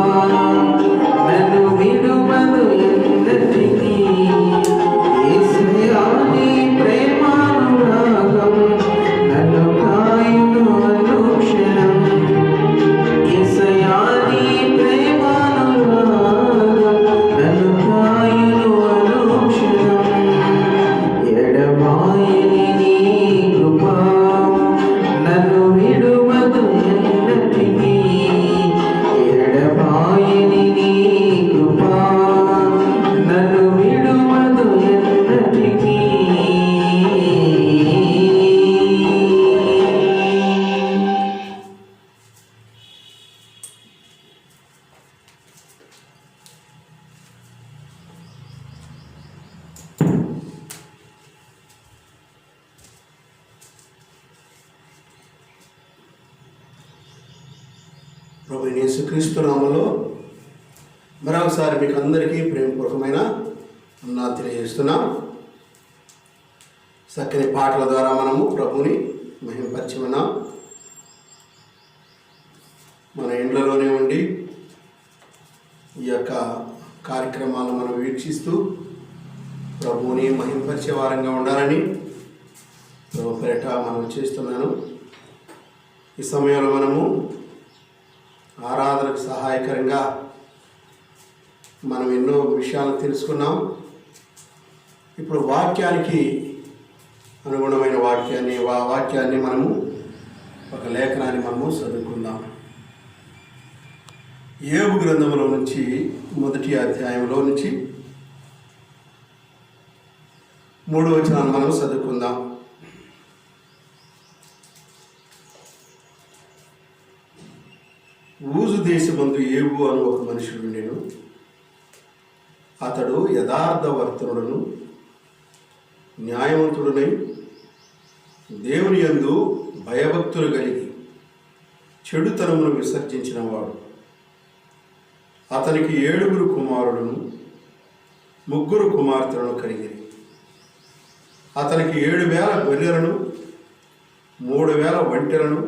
నన్ను విడువదు ఎన్నటికీ యేసయ్యా నీ ప్రేమానురాగం నన్ను కాయును అనుక్షణం యేసయ్యా నీ ప్రేమానురాగం నన్ను కాయును అనుక్షణం ఎడబాయని నీ కృపా నన్ను విడువదు ఎన్నటికీ ఎడబాయని నీ కృపా నన్ను విడువదు ఎన్నటికీ ప్రభు యేసుక్రీస్తు నామములో మరొకసారి మీకు అందరికీ ప్రేమపూర్వకమైన వందనాలు తెలియజేస్తున్నాం. చక్కని పాటల ద్వారా మనము ప్రభుని మహిమపరిచి ఉన్నాం. మన ఇండ్లలోనే ఉండి ఈ యొక్క కార్యక్రమాలను మనం వీక్షిస్తూ ప్రభువుని మహిమపరిచే వారంగా ఉండాలని ప్రభు పేరిట మనం చేస్తున్నాను. ఈ సమయంలో మనము ఆరాధనకు సహాయకరంగా మనం ఎన్నో విషయాలు తెలుసుకున్నాం. ఇప్పుడు వాక్యానికి అనుగుణమైన వాక్యాన్ని మనము ఒక లేఖనాన్ని మనము చదువుకుందాం. యోబు గ్రంథంలో నుంచి మొదటి అధ్యాయంలో నుంచి 3వ వచనాన్ని మనం చదువుకుందాం. ఊజు దేశమందు యోబు అను ఒక మనుషుడు ఉండెను. అతడు యథార్థవర్తనుడును న్యాయవంతుడునై దేవుని యందు భయభక్తులు కలిగి చెడుతనమును విసర్జించిన వాడు. అతనికి 7 కుమారులను 3 కుమార్తెలను కలిగిరి. అతనికి 7,000 గొర్రెలను 3,000 ఒంటెలను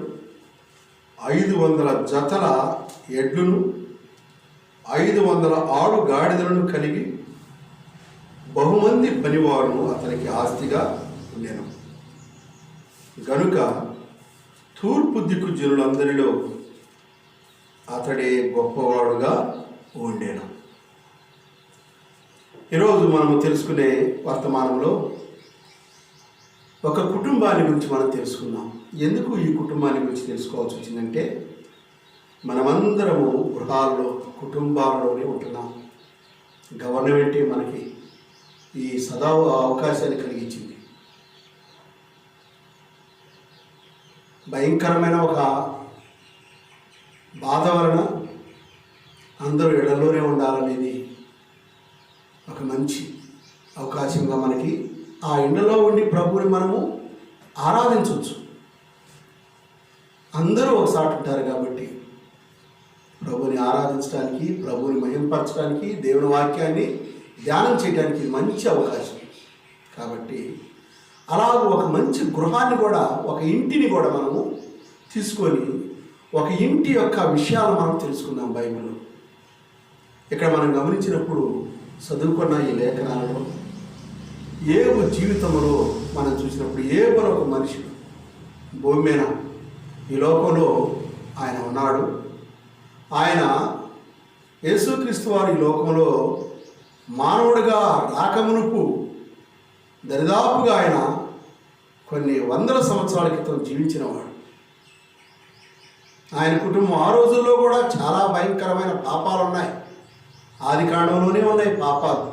500 జతల ఎడ్లను 500 ఆడు గాడిదలను కలిగి బహుమంది పనివారును అతనికి ఆస్తిగా ఉండెను. గనుక తూర్పు దిక్కు జనులందరిలో అతడే గొప్పవాడుగా ఉండెను. ఈరోజు మనము తెలుసుకునే వర్తమానంలో ఒక కుటుంబాన్ని గురించి మనం తెలుసుకుందాం. ఎందుకు ఈ కుటుంబాన్ని గురించి తెలుసుకోవాల్సి వచ్చిందంటే, మనమందరము గృహాల్లో కుటుంబాలలోనే ఉంటున్నాం. గవర్నమెంటే మనకి ఈ సదా అవకాశాన్ని కలిగించింది. భయంకరమైన ఒక బాధ వలన అందరూ ఇళ్లలోనే ఉండాలనేది ఒక మంచి అవకాశంగా మనకి ఆ ఇళ్లలో ఉండి ప్రభువుని మనము ఆరాధించవచ్చు. అందరూ ఒకసారి ఉంటారు కాబట్టి ప్రభువుని ఆరాధించడానికి, ప్రభువుని మహింపరచడానికి, దేవుని వాక్యాన్ని ధ్యానం చేయడానికి మంచి అవకాశం. కాబట్టి అలాగ ఒక మంచి గృహాన్ని కూడా, ఒక ఇంటిని కూడా మనము తీసుకొని ఒక ఇంటి యొక్క విషయాలు మనం తెలుసుకుందాం. బైబిల్లో ఇక్కడ మనం గమనించినప్పుడు చదువుకున్న ఈ లేఖనాలలో యోబు జీవితంలో మనం చూసినప్పుడు యోబు ఒక మనిషి భూమి మీద ఈ లోకంలో ఆయన ఉన్నాడు. ఆయన యేసుక్రీస్తు వారు ఈ లోకంలో మానవుడిగా రాకమునుపు దరిదాపుగా ఆయన కొన్ని వందల సంవత్సరాల క్రితం జీవించినవాడు. ఆయన కుటుంబం ఆ రోజుల్లో కూడా చాలా భయంకరమైన పాపాలు ఉన్నాయి. ఆది కాండంలోనే ఉన్నాయి పాపాలు.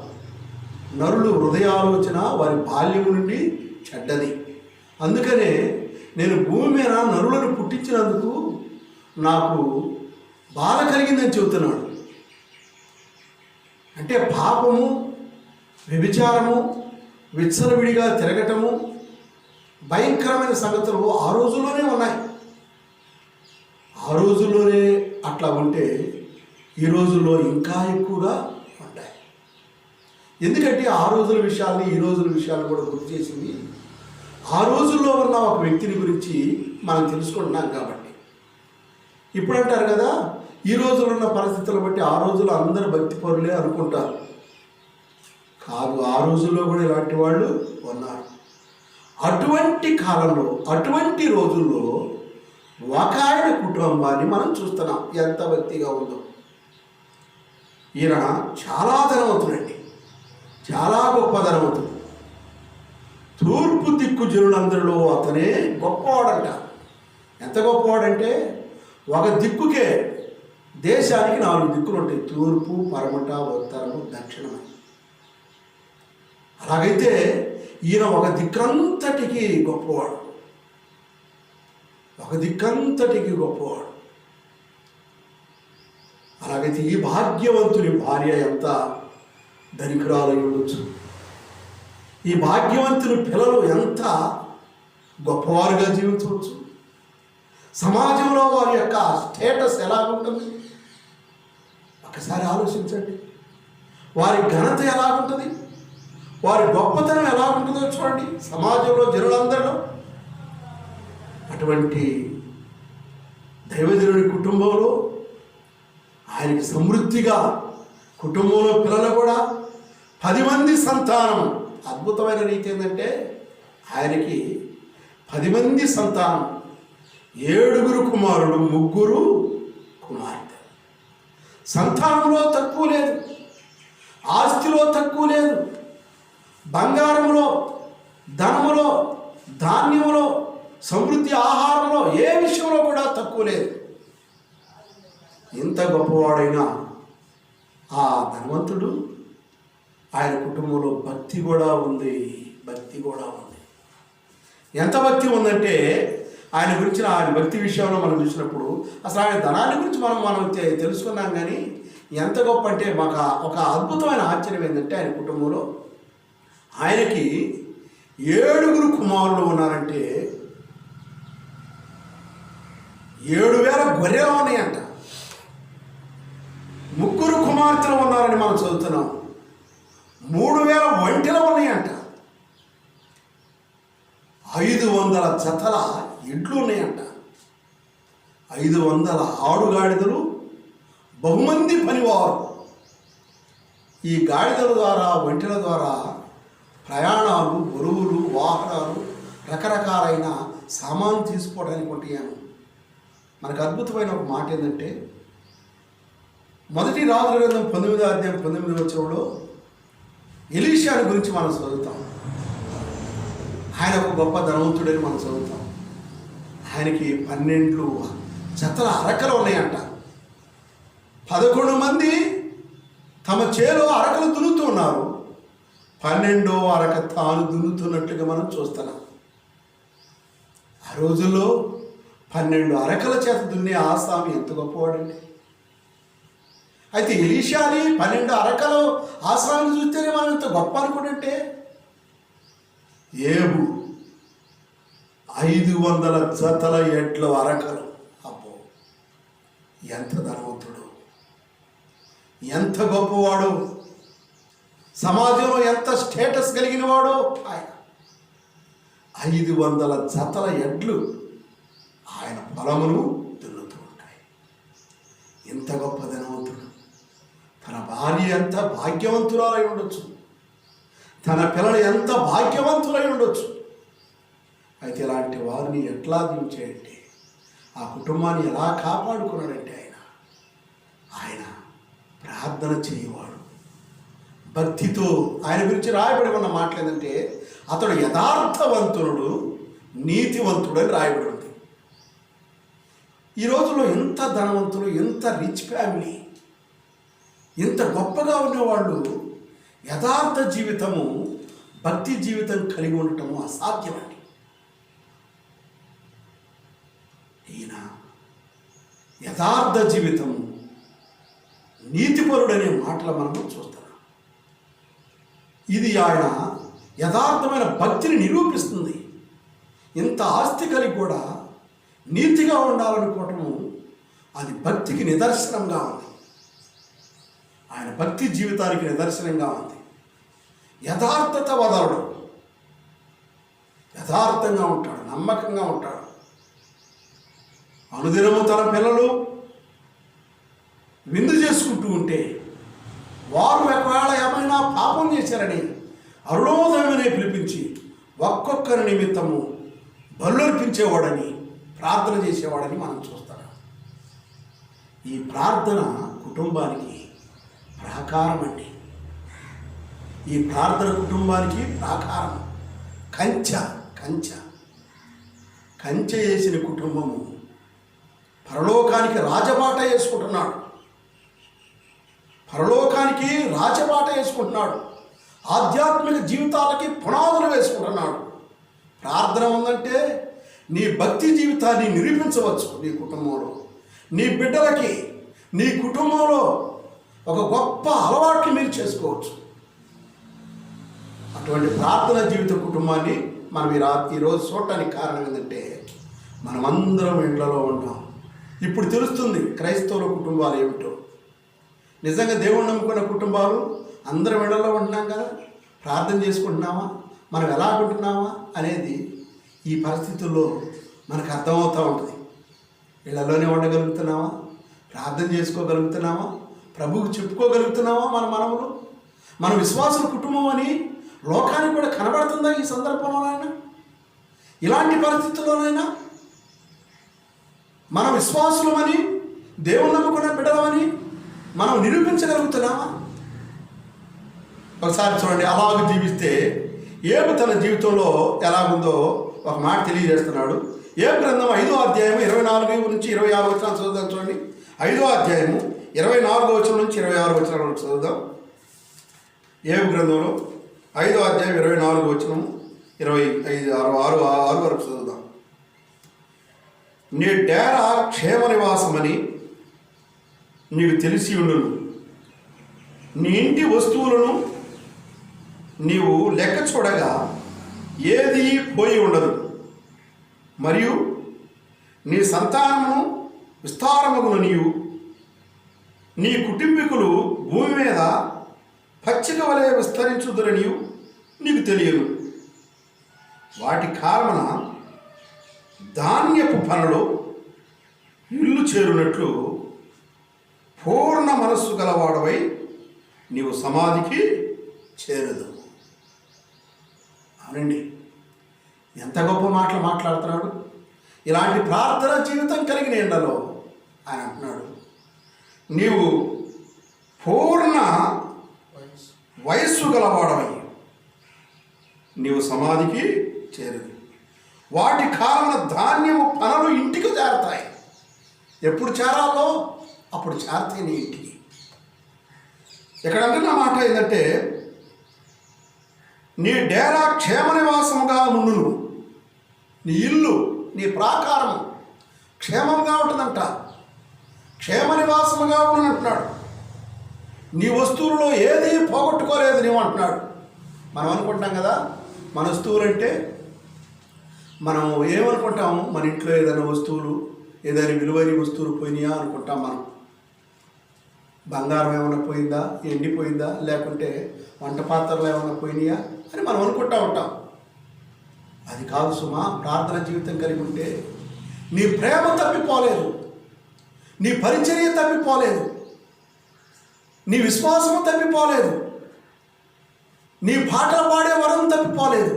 నరులు హృదయాలోచన వారి బాల్యం నుండి చెడ్డది. అందుకనే నేను భూమి మీద నరులను పుట్టించినందుకు నాకు బాధ కలిగిందని చెబుతున్నాడు. అంటే పాపము, వ్యభిచారము, విచ్చలవిడిగా తిరగటము, భయంకరమైన సంగతులు ఆ రోజుల్లోనే ఉన్నాయి. ఆ రోజుల్లోనే అట్లా ఉంటే ఈ రోజుల్లో ఇంకా ఎక్కువగా ఉంటాయి. ఎందుకంటే ఆ రోజుల విషయాల్ని ఈ రోజుల విషయాలు కూడా గుర్తు చేసింది ఆ రోజుల్లో ఉన్న ఒక వ్యక్తిని గురించి మనం తెలుసుకుంటున్నాం కాబట్టి. ఇప్పుడు అంటారు కదా, ఈ రోజుల్లో ఉన్న పరిస్థితులను బట్టి ఆ రోజుల్లో అందరూ భక్తి పరులే అనుకుంటారు. కాదు, ఆ రోజుల్లో కూడా ఇలాంటి వాళ్ళు ఉన్నారు. అటువంటి కాలంలో, అటువంటి రోజుల్లో ఒక ఆయన కుటుంబాన్ని మనం చూస్తున్నాం. ఎంత భక్తిగా ఉందో. ఈయన చాలా ధనవంతుడండి, చాలా గొప్ప ధనవంతుడు. తూర్పు దిక్కు జనులందరిలో అతనే గొప్పవాడంట. ఎంత గొప్పవాడంటే, ఒక దిక్కుకే దేశానికి 4 దిక్కులు ఉంటాయి: తూర్పు, పరమట, ఉత్తరము, దక్షిణం. అలాగైతే ఈయన ఒక దిక్కంతటికి గొప్పవాడు, ఒక దిక్కంతటికి గొప్పవాడు. అలాగైతే ఈ భాగ్యవంతుని భార్య ఎంత ధనికురాలు ఉండొచ్చు, ఈ భాగ్యవంతుని పిల్లలు ఎంత గొప్పవారుగా జీవించవచ్చు, సమాజంలో వారి యొక్క స్టేటస్ ఎలాగుంటుంది ఒకసారి ఆలోచించండి. వారి ఘనత ఎలాగుంటుంది, వారి గొప్పతనం ఎలాగుంటుందో చూడండి సమాజంలో జనులందరిలో. అటువంటి దైవజనుడి కుటుంబంలో ఆయనకి సమృద్ధిగా, కుటుంబంలో పిల్లలు కూడా 10 మంది సంతానం. అద్భుతమైన రీతి ఏంటంటే, ఆయనకి 10 మంది సంతానం, 7 కుమారుడు, 3 కుమార్తె. సంతానంలో తక్కువ లేదు, ఆస్తిలో తక్కువ లేదు, బంగారంలో, ధనములో, ధాన్యములో, సమృద్ధి ఆహారంలో ఏ విషయంలో కూడా తక్కువ లేదు. ఇంత గొప్పవాడైనా ఆ ధనవంతుడు ఆయన కుటుంబంలో భక్తి కూడా ఉంది. ఎంత భక్తి ఉందంటే ఆయన గురించిన ఆయన భక్తి విషయంలో మనం చూసినప్పుడు అసలు ఆయన ధనాన్ని గురించి మనం తెలుసుకున్నాం. కానీ ఎంత గొప్ప అంటే మాకు ఒక అద్భుతమైన ఆశ్చర్యం ఏంటంటే ఆయన కుటుంబంలో ఆయనకి 7 కుమారులు ఉన్నారంటే 7,000 గొర్రెలు ఉన్నాయంట. 3 కుమార్తెలు ఉన్నారని మనం చదువుతున్నాం. 3,000 ఒంటెలు ఉన్నాయంట. 500 జతల ఎడ్లు ఉన్నాయంట. 500 ఆడుగాడిదలు, బహుమంది పనివారు. ఈ గాడిదల ద్వారా ఒంటెల ద్వారా ప్రయాణాలు, బరువులు, వాహనాలు, రకరకాలైన సామాను తీసుకోవడానికి ఉంటాయాను. మనకు అద్భుతమైన ఒక మాట ఏంటంటే 1 రాజుల గ్రంథం 19వ అధ్యాయం 19వ వచనంలో ఎలీషాని గురించి మనం చదువుతాం. ఆయన ఒక గొప్ప ధనవంతుడని మనం చదువుతాం. ఆయనకి 12 జతల అరకలు ఉన్నాయంట. 11 మంది తమ చేలో అరకలు దున్నుతూ ఉన్నారు. 12వ అరక తాను దున్నుతున్నట్లుగా మనం చూస్తున్నాం. ఆ రోజుల్లో 12 అరకల చేత దున్నే ఆసామి ఎంత గొప్పవాడండి. అయితే ఎలీషాని 12 అరకలు ఆసామిని చూస్తేనే మనం ఎంత గొప్ప అనుకుంటే ఏబు 500 జతల ఎడ్ల అరకలు. అబ్బో, ఎంత ధనవంతుడు, ఎంత గొప్పవాడు, సమాజంలో ఎంత స్టేటస్ కలిగిన వాడు ఆయన. 500 జతల ఎడ్లు ఆయన పొలమును దున్నుతూ ఉంటాయి. ఎంత గొప్ప ధనవంతుడు. తన భార్య ఎంత భాగ్యవంతురాలై ఉండొచ్చు, తన పిల్లలు ఎంత భాగ్యవంతులై ఉండొచ్చు. అయితే ఇలాంటి వారిని ఎట్లా దించాడంటే, ఆ కుటుంబాన్ని ఎలా కాపాడుకున్నాడంటే ఆయన ప్రార్థన చేయవాడు, భక్తితో. ఆయన గురించి రాయబడి ఉన్న మాటలు ఏంటంటే అతడు యథార్థవంతుడు, నీతివంతుడు అని రాయబడి ఉంది. ఈ రోజుల్లో ఎంత ధనవంతులు, ఎంత రిచ్ ఫ్యామిలీ, ఇంత గొప్పగా ఉన్నవాళ్ళు యథార్థ జీవితము, భక్తి జీవితం కలిగి ఉండటము అసాధ్యమండి. ఈయన యథార్థ జీవితము, నీతిపరుడనే మాటలు మనం చూస్తున్నాం. ఇది ఆయన యథార్థమైన భక్తిని నిరూపిస్తుంది. ఇంత ఆస్తి కలిగి కూడా నీతిగా ఉండాలనుకోవటము అది భక్తికి నిదర్శనంగా ఉంది. ఆయన భక్తి జీవితానికి నిదర్శనంగా ఉంది. యథార్థత వదలడు, యథార్థంగా ఉంటాడు, నమ్మకంగా ఉంటాడు. అనుదినము తన పిల్లలు విందు చేసుకుంటూ ఉంటే వారు ఒకవేళ ఏమైనా పాపం చేశారని అరుణోదయమనే పిలిపించి ఒక్కొక్కరి నిమిత్తము బలుర్పించేవాడని, ప్రార్థన చేసేవాడని మనం చూస్తాం. ఈ ప్రార్థన కుటుంబానికి ప్రాకారం అండి. ఈ ప్రార్థన కుటుంబానికి ప్రాకారం. కంచె వేసిన కుటుంబము పరలోకానికి రాజబాట వేసుకుంటున్నాడు. ఆధ్యాత్మిక జీవితాలకి పునాదులు వేసుకుంటున్నాడు. ప్రార్థన ఉందంటే నీ భక్తి జీవితాన్ని నిరూపించవచ్చు. నీ కుటుంబంలో, నీ బిడ్డలకి, నీ కుటుంబంలో ఒక గొప్ప అలవాట్లు మీరు చేసుకోవచ్చు. అటువంటి ప్రార్థన జీవిత కుటుంబాన్ని మనం ఈరోజు చూడటానికి కారణం ఏంటంటే మనమందరం ఇళ్లలో ఉంటాం. ఇప్పుడు తెలుస్తుంది క్రైస్తవుల కుటుంబాలు ఏమిటో. నిజంగా దేవుణ్ణి నమ్ముకున్న కుటుంబాలు అందరం ఇళ్లలో ఉంటున్నాం కదా, ప్రార్థన చేసుకుంటున్నామా, మనం ఎలా ఉంటున్నామా అనేది ఈ పరిస్థితుల్లో మనకు అర్థమవుతూ ఉంటుంది. ఇళ్లలోనే ఉండగలుగుతున్నామా, ప్రార్థన చేసుకోగలుగుతున్నామా, ప్రభువుకు చెప్పుకోగలుగుతున్నామా మనములు, మన విశ్వాసుల కుటుంబం అని లోకానికి కూడా కనబడుతుందా ఈ సందర్భంలోనైనా? ఇలాంటి పరిస్థితుల్లోనైనా మన విశ్వాసులమని, దేవుని నమ్ముకున్న బిడ్డలమని మనం నిరూపించగలుగుతున్నామా? ఒకసారి చూడండి, అలాగ జీవిస్తే ఏబు తన జీవితంలో ఎలాగుందో ఒక మాట తెలియజేస్తున్నాడు. యోబు గ్రంథం 5వ అధ్యాయం 24 నుంచి 26 వచనాలు చదువుదాం. చూడండి, 5వ అధ్యాయము 24 వచనం నుంచి 26 వచనాల వరకు చదువుదాం. యోబు గ్రంథంలో 5వ అధ్యాయం 24 వచనం 6 వరకు చదువుదాం. నీ డేరా క్షేమ నివాసమని నీకు తెలిసి ఉండును, నీ ఇంటి వస్తువులను నీవు లెక్క చూడగా ఏది పోయి ఉండదు, మరియు నీ సంతానమును విస్తారమును నీ కుటుంబీకులు భూమి మీద పచ్చిక వలె విస్తరించుదురని నీకు తెలియదు. వాటి కారణమున ధాన్యపు పనులు ఇల్లు చేరునట్లు పూర్ణ మనస్సు గలవాడవై నీవు సమాధికి చేరదు. అవునండి, ఎంత గొప్ప మాటలు మాట్లాడుతున్నాడు. ఇలాంటి ప్రార్థన జీవితం కలిగిన ఎండలో ఆయన అంటున్నాడు, నీవు పూర్ణ వయస్సు గలవాడవై నీవు సమాధికి చేరదు. వాటి కారణ ధాన్యము పనులు ఇంటికి చేరతాయి. ఎప్పుడు చేరాలో అప్పుడు చేరతాయి నీ ఇంటికి. ఇక్కడ అంటున్న మాట ఏంటంటే, నీ డేరా క్షేమ నివాసముగా ఉండును, నీ ఇల్లు నీ ప్రాకారము క్షేమంగా ఉంటుందంట, క్షేమ నివాసముగా ఉండును అంటున్నాడు. నీ వస్తువులలో ఏది పోగొట్టుకోలేదు నీవు అంటున్నాడు. మనం అనుకుంటాం కదా, మన వస్తువులు అంటే మనం ఏమనుకుంటాము, మన ఇంట్లో ఏదైనా వస్తువులు, ఏదైనా విలువైన వస్తువులు పోయినాయా అనుకుంటాం. మనం బంగారం ఏమైనా పోయిందా, ఎండిపోయిందా, లేకుంటే వంట పాత్రలు ఏమైనా పోయినాయా అని మనం అనుకుంటా ఉంటాం. అది కాదు సుమా. ప్రార్థన జీవితం కలిగి ఉంటే నీ ప్రేమ తప్పిపోలేదు, నీ పరిచర్య తప్పిపోలేదు, నీ విశ్వాసము తప్పిపోలేదు, నీ పాటలు పాడే వరం తప్పిపోలేదు,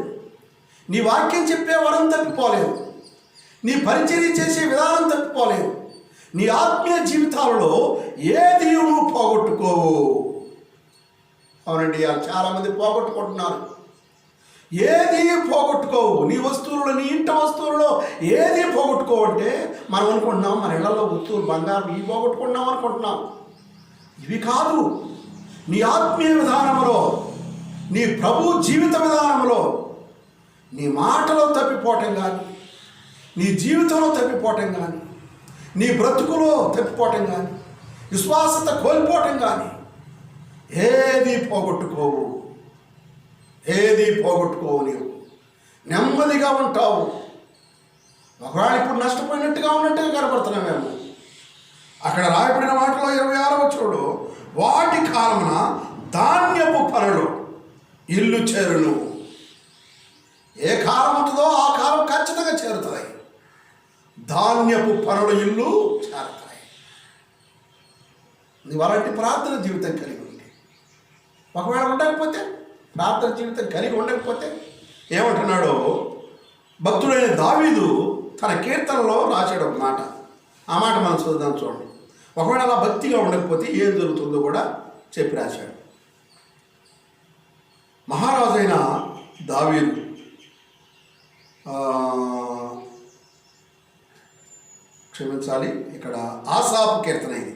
నీ వాక్యం చెప్పే వరం తప్పిపోలేదు, నీ పరిచర్య చేసే విధానం తప్పిపోలేదు. నీ ఆత్మీయ జీవితాలలో ఏది నువ్వు పోగొట్టుకోవు. అవునండి, చాలామంది పోగొట్టుకుంటున్నారు. ఏది పోగొట్టుకోవు. నీ వస్తువులలో, నీ ఇంటి వస్తువులలో ఏది పోగొట్టుకోవు అంటే మనం అనుకుంటున్నాం మన ఇళ్లలో వస్తువులు బంగారం ఇవి పోగొట్టుకుంటున్నాం అనుకుంటున్నాం. ఇవి కాదు. నీ ఆత్మీయ విధానంలో, నీ ప్రభు జీవిత విధానంలో నీ మాటలో తప్పిపోవటం కానీ, నీ జీవితంలో తప్పిపోవటం కానీ, నీ బ్రతుకులో తప్పిపోవటం కానీ, విశ్వాసత కోల్పోవటం కానీ ఏది పోగొట్టుకోవు. ఏది పోగొట్టుకోవు. నీవు నెమ్మదిగా ఉంటావు. ఒకవేళ ఇప్పుడు నష్టపోయినట్టుగా ఉన్నట్టుగా కనపడుతున్నాం మేము. అక్కడ రాయబడిన మాటలో 26వ వచనంలో వాటి కాలమున ధాన్యపు పనులు ఇల్లు చేరును. ఏ కాలం ఉంటుందో ఆ కాలం ఖచ్చితంగా చేరుతాయి. ధాన్యపు పనులు ఇల్లు చేరుతాయి. నువ్వు అలాంటి ప్రార్థన జీవితం కలిగి ఉంది. ఒకవేళ ఉండకపోతే, ప్రార్థన జీవితం కలిగి ఉండకపోతే ఏమంటున్నాడో భక్తుడైన దావీదు తన కీర్తనలో రాశాడు ఒక మాట. ఆ మాట మనం చదువుదాం. చూడండి, ఒకవేళ అలా భక్తిగా ఉండకపోతే ఏం జరుగుతుందో కూడా చెప్పి రాశాడు. మహారాజైన దావీదు క్షమించాలి, ఇక్కడ ఆసాపు కీర్తన. ఇది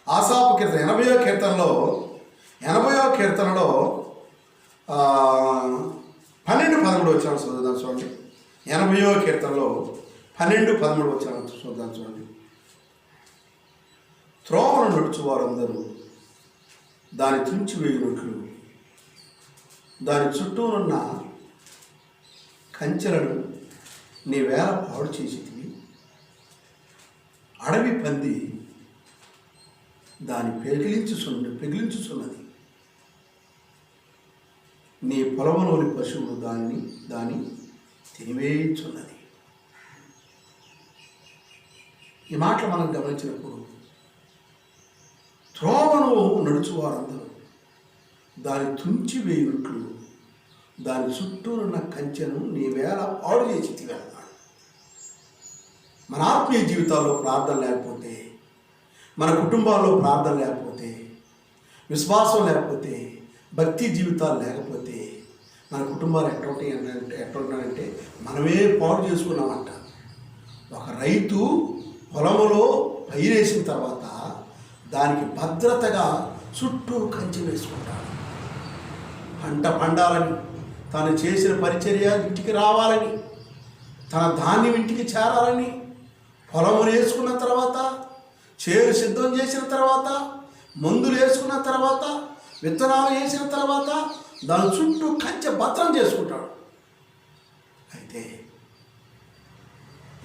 ఆసాపు కీర్తన 80వ కీర్తనలో 12-13 వచ్చాను చదువుదాం. చూడండి, 80వ కీర్తనలో 12-13 వచ్చాను చూద్దాం. చూడండి, త్రోవను నడుచువారందరూ దాని తుంచి వేయునట్లు దాని చుట్టూనున్న కంచెలను నీ వేళ పాడు చేసేటివి. అడవి పంది దాన్ని పెగిలించుచున్నది. నీ పొలములోని పశువులు దాన్ని తినివేయుచున్నది. ఈ మాటలు మనం గమనించినప్పుడు త్రోవను నడుచువారందరూ దాన్ని తుంచి వేయునట్లు దాని చుట్టూనున్న కంచెను నీ వేళ పాడు చేసి తివేస్తాడు. మన ఆత్మీయ జీవితాల్లో ప్రార్థన లేకపోతే, మన కుటుంబాల్లో ప్రార్థన లేకపోతే, విశ్వాసం లేకపోతే, భక్తి జీవితాలు లేకపోతే మన కుటుంబాలు ఎట్లుంటాయంటే మనమే పాడు చేసుకున్నామంట. ఒక రైతు పొలములో పైరేసిన తర్వాత దానికి భద్రతగా చుట్టూ కంచె వేసుకుంటాడు. పంట పండాలని, తను చేసిన పరిచర్య ఇంటికి రావాలని, తన ధాన్యం ఇంటికి చేరాలని, పొలములు వేసుకున్న తర్వాత, చేరు సిద్ధం చేసిన తర్వాత, మందులు వేసుకున్న తర్వాత, విత్తనాలు వేసిన తర్వాత దాని చుట్టూ కంచె భద్రం చేసుకుంటాడు. అయితే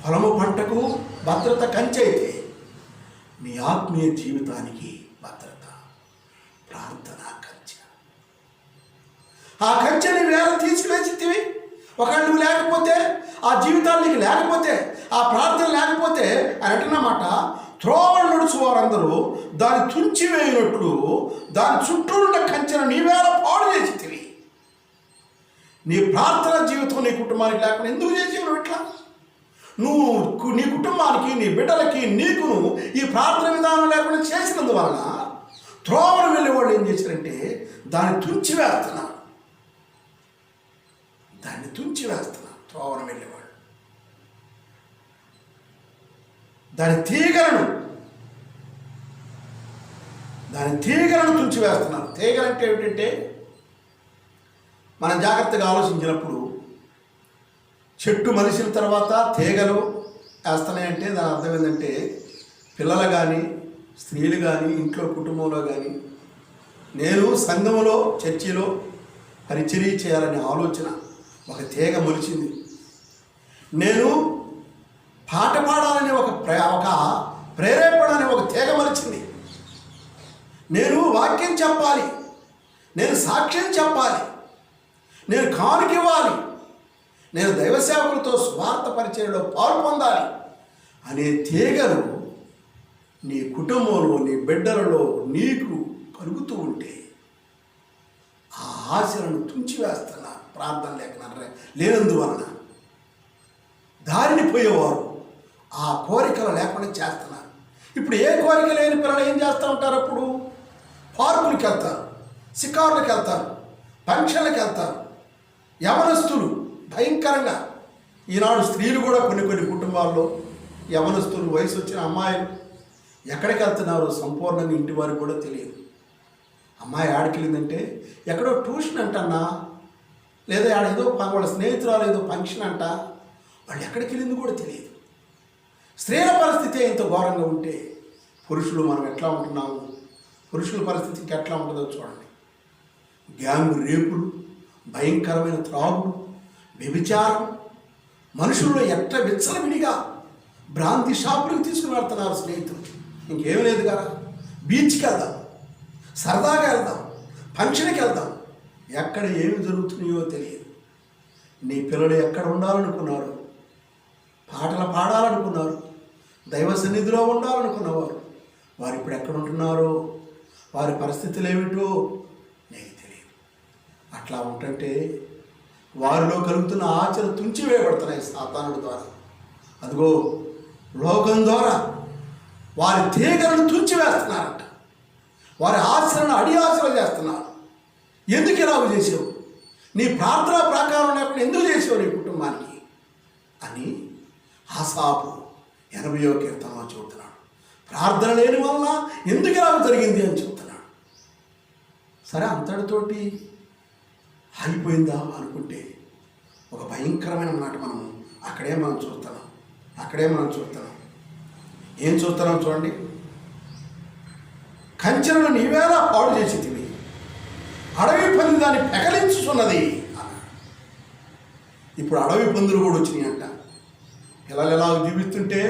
పొలము పంటకు భద్రత కంచె అయితే నీ ఆత్మీయ జీవితానికి భద్రత ప్రార్థన కంచె. ఆ కంచెని వేళ తీసివేసితివి. ఒకవేళ నువ్వు లేకపోతే, ఆ జీవితాలు నీకు లేకపోతే, ఆ ప్రార్థన లేకపోతే అని అంటున్నమాట, త్రోవలు నడుచు వారందరూ దాన్ని తుంచివేయినట్లు దాని చుట్టూ ఉన్న కంచెను నీవేళ పాడు చేసితివి. నీ ప్రార్థన జీవితం నీ కుటుంబానికి లేకుండా ఎందుకు చేసేవు ఇట్లా? నువ్వు నీ కుటుంబానికి, నీ బిడ్డలకి, నీకును ఈ ప్రార్థన విధానం లేకుండా చేసినందువలన త్రోవలు వెళ్ళే వాళ్ళు ఏం చేశారంటే దాన్ని తుంచివేస్తున్నారు. త్రోవను వెళ్ళేవాళ్ళు దాని తీగలను తుంచివేస్తున్నారు. తీగలంటే ఏమిటంటే, మనం జాగ్రత్తగా ఆలోచించినప్పుడు చెట్టు మలిసిన తర్వాత తీగలు వేస్తున్నాయంటే దాని అర్థం ఏంటంటే, పిల్లలు కానీ, స్త్రీలు కానీ, ఇంట్లో కుటుంబంలో కానీ, నేను సంఘములో, చర్చిలో పరిచర్య చేయాలనే ఆలోచన ఒక తీగ మొలిచింది. నేను పాట పాడాలనే ఒక ప్రేరేపణ అనే ఒక తీగ మొలిచింది. నేను వాక్యం చెప్పాలి, నేను సాక్ష్యం చెప్పాలి, నేను కానుకివ్వాలి, నేను దైవ సేవకులతో స్వార్థ పరిచర్యలో పాల్పొందాలి అనే తీగలు నీ కుటుంబంలో, నీ బిడ్డలలో నీకు కలుగుతూ ఉంటే ఆ ఆశలను తుంచివేస్తున్నారు. ప్రార్థన లేనందువలన దారిని పోయేవారు ఆ కోరికలు లేకుండా చేస్తున్నారు. ఇప్పుడు ఏ కోరిక లేని పిల్లలు ఏం చేస్తూ ఉంటారు? అప్పుడు పార్కులకి వెళ్తారు, షికారులకు వెళ్తారు, ఫంక్షన్లకు వెళ్తారు. యవనస్తులు భయంకరంగా, ఈనాడు స్త్రీలు కూడా కొన్ని కుటుంబాల్లో యవనస్తులు, వయసు వచ్చిన అమ్మాయిలు ఎక్కడికి వెళ్తున్నారో సంపూర్ణంగా ఇంటి వారికి కూడా తెలియదు. అమ్మాయి ఆడికెళ్ళిందంటే ఎక్కడో ట్యూషన్ అంటన్నా, లేదా ఏదో వాళ్ళ స్నేహితురాలు ఏదో ఫంక్షన్ అంట, వాళ్ళు ఎక్కడికి వెళ్ళింది కూడా తెలియదు. స్త్రీల పరిస్థితి ఇంత ఘోరంగా ఉంటే పురుషులు మనం ఎట్లా ఉంటున్నాము? పురుషుల పరిస్థితి ఎట్లా ఉంటుందో చూడండి. గ్యాంగ్ రేపులు, భయంకరమైన త్రాగుడు, వ్యభిచారం, మనుషుల్లో ఎట్ట విచ్చలవిడిగా భ్రాంతి షాపులకు తీసుకుని వెళ్తున్నారు స్నేహితులు. ఇంకేం లేదు కదా, బీచ్కి వెళ్దాం, సరదాగా వెళ్దాం, ఫంక్షన్కి వెళ్దాం, ఎక్కడ ఏమి జరుగుతున్నాయో తెలియదు. నీ పిల్లలు ఎక్కడ ఉండాలనుకున్నారు? పాటలు పాడాలనుకున్నారు, దైవ సన్నిధిలో ఉండాలనుకున్నవారు వారు ఇప్పుడు ఎక్కడ ఉంటున్నారో, వారి పరిస్థితులు ఏమిటో నీకు తెలియదు. అట్లా ఉంటుంటే వారిలో కలుగుతున్న ఆశలు తుంచివేయబడుతున్నాయి సాతానుడి ద్వారా. అదిగో లోకం ద్వారా వారి తీగలను తుంచివేస్తున్నారంట. వారి ఆశలను అడియాశలు చేస్తున్నారు. ఎందుకు ఇలాగ చేసావు? నీ ప్రార్థన ప్రకారం లేకుండా ఎందుకు చేసావు నీ కుటుంబానికి అని ఆసాపు 80వ కీర్తనలో చెబుతున్నాడు. ప్రార్థన లేని వలన ఎందుకు ఇలాగ జరిగింది అని చెబుతున్నాడు. సరే, అంతటితోటి ఆగిపోయిందా అనుకుంటే ఒక భయంకరమైన మాట మనం అక్కడే చూస్తున్నాం. ఏం చూస్తున్నాం చూడండి. కంచెలను నీవేలా పాడు చేసేటివి, అడవి పంది దాన్ని పెకలించుతున్నది అన్నాడు. ఇప్పుడు అడవి పందులు కూడా వచ్చినాయి అంట. పిల్లలు ఎలా జీవిస్తుంటే,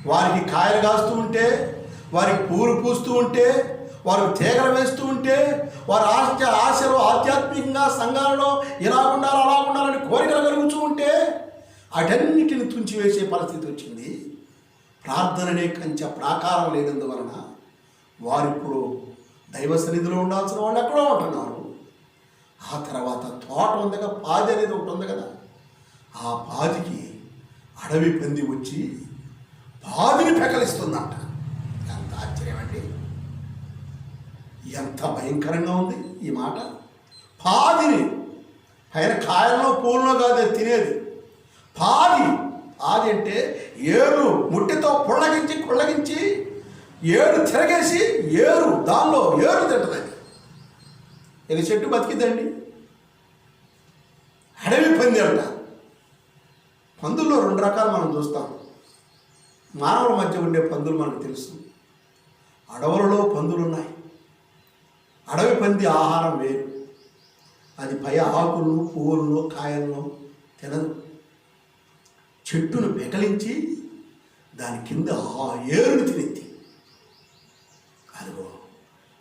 వారికి కాయలు కాస్తూ ఉంటే, వారికి పూలు పూస్తూ ఉంటే, వారికి తీగలు వేస్తూ ఉంటే, వారి ఆశలు ఆధ్యాత్మికంగా సంఘాలలో ఇలా ఉండాలి అలా ఉండాలని కోరికలు కలుగుతూ ఉంటే అటన్నిటిని తుంచివేసే పరిస్థితి వచ్చింది. ప్రార్థననే కంచె ప్రాకారం లేనందువలన వారిప్పుడు దైవ సన్నిధిలో ఉండాల్సిన వాళ్ళు ఎక్కడో ఉంటున్నారు. ఆ తర్వాత తోట ఉంది కదా, పాది అనేది ఒకటి ఉంది కదా, ఆ పాదికి అడవి పంది వచ్చి పాదిని పెకలిస్తుందంట. ఎంత ఆశ్చర్యం అండి, ఎంత భయంకరంగా ఉంది ఈ మాట. పైన కాయల్లో పూలలో కాదు అది తినేది. పాది అంటే ఏరు ముట్టితో కుళ్ళగించి ఏరు తిరగేసి దానిలో ఏరు తింటుంది. ఇక చెట్టు బతికిద్దండి. అడవి పంది అంట. పందుల్లో 2 రకాలు మనం చూస్తాం. మానవుల మధ్య ఉండే పందులు మనకు తెలుసు. అడవులలో పందులు ఉన్నాయి. అడవి పంది ఆహారం వేరు. అది పై ఆకులను పువ్వులను కాయలను తినదు. చెట్టును పెకలించి దాని కింద ఏరును తినేది. అదిగో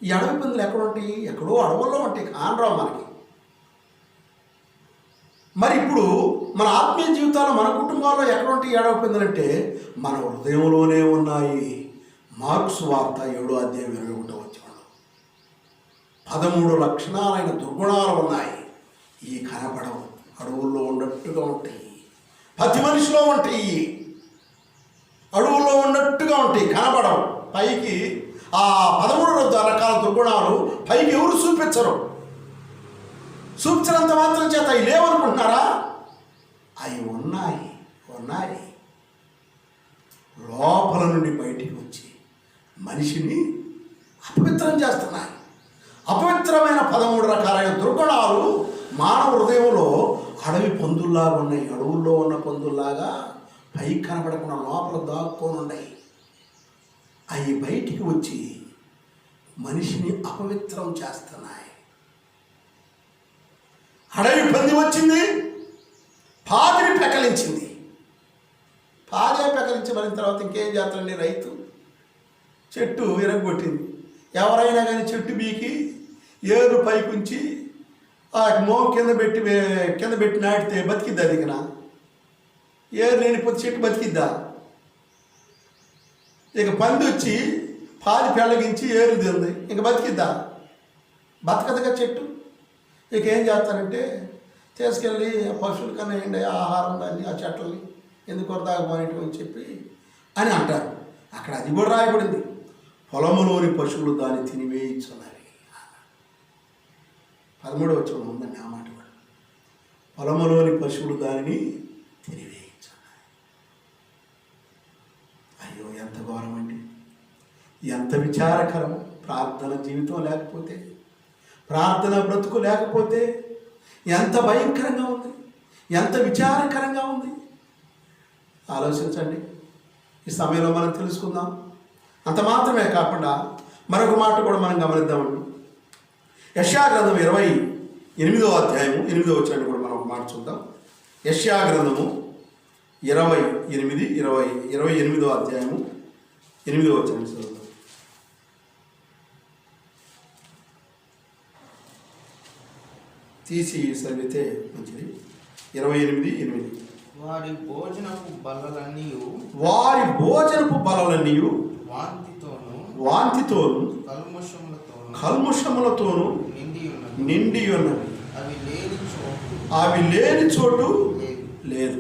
ఈ అడవి పందులు ఎక్కడ ఉంటాయి? ఎక్కడో అడవుల్లో ఉంటాయి, కానరావు మనకి. మరి ఇప్పుడు మన ఆత్మీయ జీవితాల్లో మన కుటుంబాల్లో ఎక్కడ ఉంటాయి అడవి పందులు అంటే మన హృదయంలోనే ఉన్నాయి. మార్కు సువార్త 7వ అధ్యాయం 21వ వచనంలో 13 లక్షణాలైన దుర్గుణాలు ఉన్నాయి. ఈ కనపడవు, అడవుల్లో ఉన్నట్టుగా ఉంటాయి. ప్రతి మనిషిలో ఉంటాయి, అడవుల్లో ఉన్నట్టుగా ఉంటాయి, కనపడవు. పైకి ఆ 13 రకాల దుర్గుణాలు పైకి ఎవరు చూపించరు. చూపించినంత మాత్రం చేత అవి లేవనుకుంటున్నారా? అవి ఉన్నాయి. లోపల నుండి బయటికి వచ్చి మనిషిని అపవిత్రం చేస్తున్నాయి. అపవిత్రమైన 13 రకాలైన దుర్గుణాలు మానవ హృదయంలో అడవి పందుల్లాగా ఉన్నాయి. అడవుల్లో ఉన్న పందుల్లాగా పైకి కనబడకుండా లోపల దాక్కొని ఉన్నాయి. అవి బయటికి వచ్చి మనిషిని అపవిత్రం చేస్తున్నాయి. అడవి పంది వచ్చింది, పాదిని పెకలించింది. పాదే పెకలించి మళ్ళీ తర్వాత ఇంకేం చేస్తాడండి? రైతు చెట్టు విరగొట్టింది. ఎవరైనా కానీ చెట్టు బీకి ఏరు పైకుంచి ఆ మోం కింద పెట్టి నాటితే బతికిద్దా? దిగిన ఏరు లేనిపోతే చెట్టు బతికిద్దా? ఇక పంది వచ్చి పాది పెళ్ళగించి ఏరు తింది, ఇక బతికిద్దా? బతకదుగా చెట్టు. ఇక ఏం చేస్తారంటే తీసుకెళ్ళి పశువుల కన్నా ఏంటి ఆహారం దాన్ని ఆ చెట్లని ఎందుకు దాకపోయినట్టు అని చెప్పి అని అంటారు. అక్కడ అది కూడా రాయబడింది, పొలములోని పశువులు దాన్ని తినివేయించున్నవి. 13వ వచనం ఉందండి ఆ మాట కూడా. పొలములోని పశువులు దానిని తినివేయించున్నాయి. అయ్యో ఎంత ఘోరం అండి, ఎంత విచారకరం. ప్రార్థన జీవితం లేకపోతే, ప్రార్థన బ్రతుకు లేకపోతే ఎంత భయంకరంగా ఉంది, ఎంత విచారకరంగా ఉంది. ఆలోచించండి. ఈ సమయంలో మనం తెలుసుకుందాం. అంత మాత్రమే కాకుండా మరొక మాట కూడా మనం గమనిద్దామండి. యెషయా గ్రంథం 28వ అధ్యాయము 8వ వచనాన్ని కూడా మనం ఒక మాట చూద్దాం. యెషయా గ్రంథము 28వ అధ్యాయము 8వ వచనం చదువుతాం. తీసి చదివితే మంచిది. 28:8. వారి భోజనపు బలలన్నీ వాంతితోను కల్ముషములతోను నిండి ఉన్నవి. అవి లేని చోటు లేదు.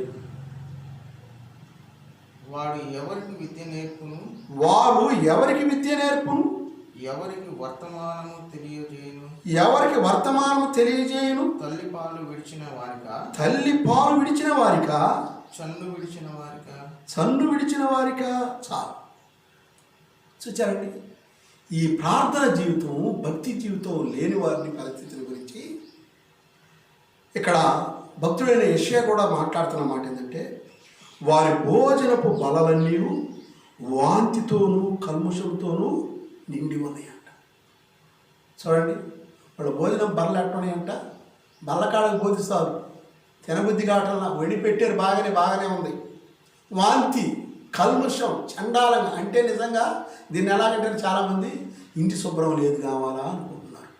వారు ఎవరికి విద్య నేర్పును? ఎవరికి వర్తమానము తెలియజేయును? తల్లి పాలు విడిచిన వారికా చన్ను విడిచిన వారికా చాలు. చూచారండి, ఈ ప్రార్థన జీవితం, భక్తి జీవితం లేని వారిని పరిస్థితుల గురించి ఇక్కడ భక్తుడైన యెషయా కూడా మాట్లాడుతున్న మాట ఏంటంటే, వారి భోజనపు బలలన్నీ వాంతితోనూ కల్ముషంతోనూ నిండి ఉన్నాయంట. చూడండి, వాళ్ళ భోజనం బర్రెలు ఎట్టున్నాయంట. బల్లకాడకు బోధిస్తారు, తినబుద్ధి కావటంలా వెడి పెట్టారు, బాగానే ఉంది. వాంతి, కల్ముషం, చండాలంగా. అంటే నిజంగా దీన్ని ఎలాగంటే చాలామంది ఇంటి శుభ్రం లేదు కావాలా అనుకుంటున్నారు.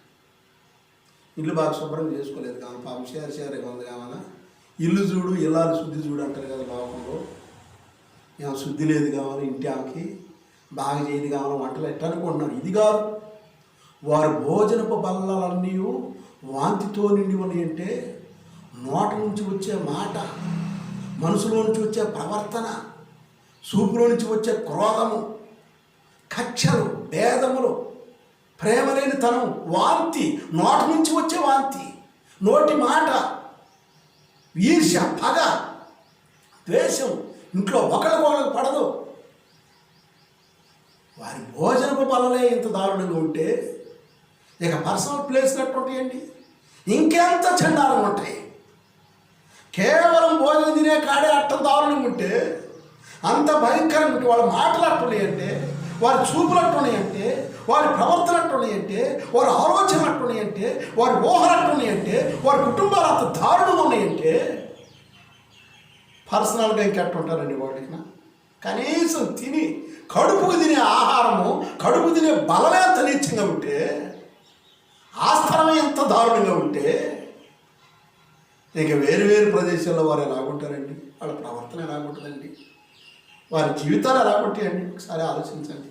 ఇల్లు బాగా శుభ్రం చేసుకోలేదు కావాలి, పాపం షేర్గా ఉంది కావాలా. ఇల్లు చూడు, ఇల్లాలు శుద్ధి చూడు అంటారు కదా లోకంలో. ఏమో శుద్ధి లేదు కావాలి, ఇంటి ఆమెకి బాగా చేయది కావాలి, వంటలు ఎట్లా అనుకుంటున్నారు. ఇది కాదు, వారి భోజనపు బల్లలన్నీ వాంతితో నిండి ఉన్నాయి. అంటే నోట నుంచి వచ్చే మాట, మనసులో నుంచి వచ్చే ప్రవర్తన, చూపులో నుంచి వచ్చే క్రోధము, కక్షలు, భేదములు, ప్రేమ లేని తనం, వాంతి, నోట నుంచి వచ్చే వాంతి, నోటి మాట ఈర్ష్య, పగ, ద్వేషం ఇంట్లో ఒకరికొకరికి పడదు. వారి భోజనపు బలలే ఇంత దారుణంగా ఉంటే ఇక పర్సనల్ ప్లేస్ ఎట్టుంటాయండి? ఇంకెంత చండాలంగా ఉంటాయి. కేవలం భోజనం తినే కాడే అట్ట దారుణంగా ఉంటే, అంత భయంకరంగా ఉంటే, వాళ్ళ మాటలు అట్టున్నాయంటే, వారి చూపులు అట్టున్నాయంటే, వారి ప్రవర్తన అట్టున్నాయంటే, వారి ఆలోచనలు అట్టున్నాయంటే, వారి ఊహలు అట్టున్నాయంటే, వారి కుటుంబాలు అంత దారుణంగా ఉన్నాయంటే పర్సనల్గా ఇంకెట్టుంటారండి వాళ్ళకి? కనీసం కడుపుకు తినే ఆహారము, కడుపు తినే బలమే అంత నీచంగా ఉంటే, ఆస్థానమే ఎంత దారుణంగా ఉంటే, ఇక వేరు వేరు ప్రదేశాల్లో వారు ఎలాగుంటారండి? వాళ్ళ ప్రవర్తన ఎలాగుంటుందండి? వారి జీవితాలు ఎలాగుంటాయండి? ఒకసారి ఆలోచించండి.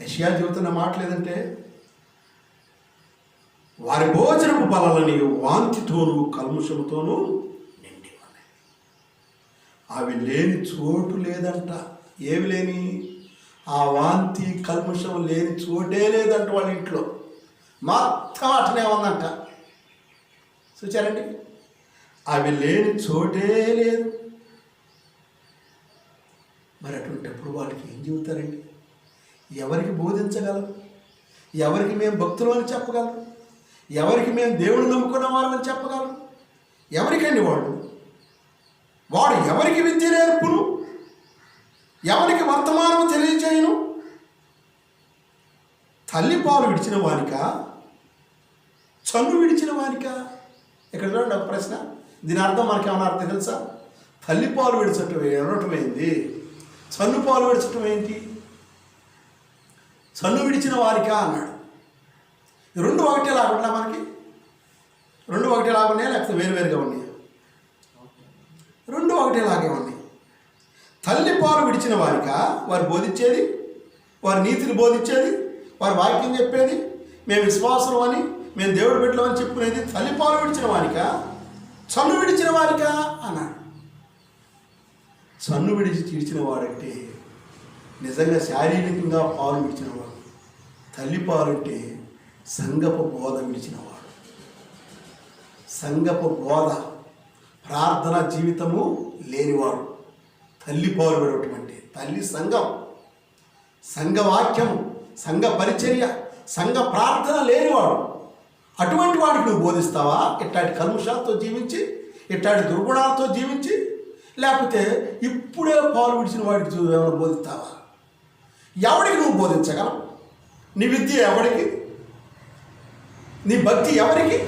యెషయా జీవితంలో మాట లేదంటే, వారి భోజనపు బలలని వాంతితోనూ కల్ముషముతోనూ నిండి ఉన్నాయి. అవి లేని చోటు లేదంట. ఏమి లేని? ఆ వాంతి కల్ముషం లేని చోటే లేదంట వాళ్ళ ఇంట్లో. మొత్తం అటనే ఉందంట. చూచారండి? అవి లేని చోటే లేదు. మరి అటువంటిప్పుడు వాళ్ళకి ఏం చెబుతారండి? ఎవరికి బోధించగలరు? ఎవరికి మేము భక్తులు అని చెప్పగలరు? ఎవరికి మేము దేవుడు నమ్ముకున్న వాళ్ళని చెప్పగలరు? ఎవరికండి వాడు ఎవరికి విద్య నేర్పును? ఎవరికి వర్తమానము తెలియజేయను? తల్లి పాలు విడిచిన వానిక, చన్ను విడిచిన వానిక? ఇక్కడ చూడండి ఒక ప్రశ్న. దీని అర్థం మనకి ఏమన్నా అర్థం తెలుసా? తల్లి పాలు విడచటం ఏంది? చన్ను పాలు విడచటం ఏంటి? చన్ను విడిచిన వారిక అన్నాడు. రెండు ఒకటే లాగుంటా మనకి? రెండు ఒకటే లాగున్నాయా లేకపోతే వేరువేరుగా ఉన్నాయా? రెండు ఒకటేలాగే ఉన్నాయి. తల్లి పాలు విడిచిన వారిక వారు బోధించేది, వారి నీతిని బోధించేది, వారి వాక్యం చెప్పేది, మేము విశ్వాసం అని, మేము దేవుడు బిడ్డలు అని చెప్పుకునేది తల్లి పాలు విడిచిన వారిక, చన్ను విడిచిన వారిక అన్నాడు. చన్ను విడిచిన వాడంటే నిజంగా శారీరకంగా పాలు విడిచినవాడు. తల్లి పాలు అంటే సంగపు బోధ విడిచినవాడు. సంగపు బోధ, ప్రార్థన జీవితము లేనివాడు. తల్లి పాలు విడవటం అంటే తల్లి సంఘం, సంఘవాక్యము, సంఘ పరిచర్య, సంఘ ప్రార్థన లేనివాడు. అటువంటి వాడికి నువ్వు బోధిస్తావా? ఇట్లాంటి కల్ముషాలతో జీవించి, ఇట్లాంటి దుర్గుణాలతో జీవించి, లేకపోతే ఇప్పుడే పాలు విడిచిన వాడికి ఏమైనా బోధిస్తావా? ఎవడికి నువ్వు బోధించగలవు? నీ విద్య ఎవరికి? నీ భక్తి ఎవరికి?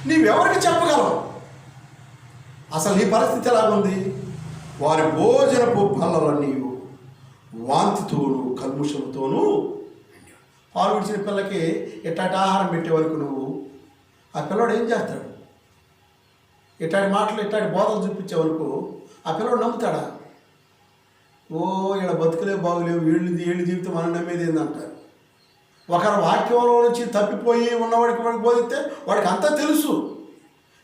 నీవెవరికి చెప్పగలవు? అసలు నీ పరిస్థితి ఎలాగుంది? వారి భోజనపు బల్లలన్నీ వాంతితోనూ కల్ముషంతోనూ. పాలు విడిచిన పిల్లకి ఎట్లాంటి ఆహారం పెట్టే వరకు నువ్వు ఆ పిల్లవాడు ఏం చేస్తాడు? ఇట్లాంటి మాటలు, ఇట్లాంటి బోధలు చూపించే వరకు ఆ పిల్లవాడు నమ్ముతాడా? ఓ ఇక్కడ బతుకులేవు, బాగులేవు, వీళ్ళు జీవితం మనం నమ్మేది ఏందంటారు. ఒకరి వాక్యంలో నుంచి తప్పిపోయి ఉన్నవాడికి వాడికి బోధిస్తే వాడికి అంతా తెలుసు.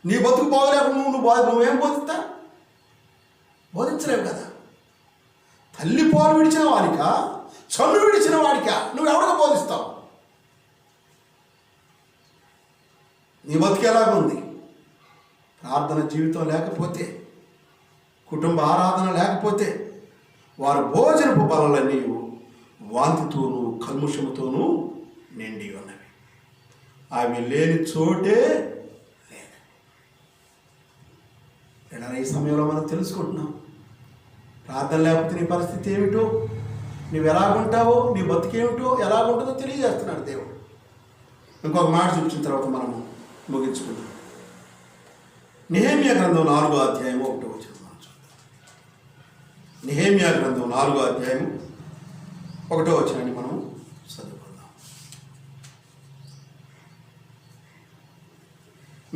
నీ బతుకు బాగోలేకుండా నువ్వేం బోధిస్తా? బోధించలేవు కదా. తల్లి పాలు విడిచిన వాడిక, చన్ను విడిచిన వాడిక నువ్వెవడికి బోధిస్తావు? నీ బతుకు ఎలాగుంది? ప్రార్థన జీవితం లేకపోతే, కుటుంబ ఆరాధన లేకపోతే, వారి భోజనపు బలలన్నీ వాంతితోనూ కల్ముషముతోనూ నిండి ఉన్నవి. అవి లేని చోటే లేదు. ఈ సమయంలో మనం తెలుసుకుంటున్నాం, ప్రార్థన లేకపోతే నీ పరిస్థితి ఏమిటో, నువ్వు ఎలాగుంటావో, నీ బతుకేమిటో, ఎలాగుంటుందో తెలియజేస్తున్నాడు దేవుడు. ఇంకొక మాట చూపించిన తర్వాత మనము ముగించుకుంటాం. నెహెమ్యా గ్రంథం 4వ అధ్యాయము 1వ వచనం మనం చూద్దాం. నెహెమ్యా గ్రంథం 4వ అధ్యాయము 1వ వచనాన్ని మనం చదువుకుందాం.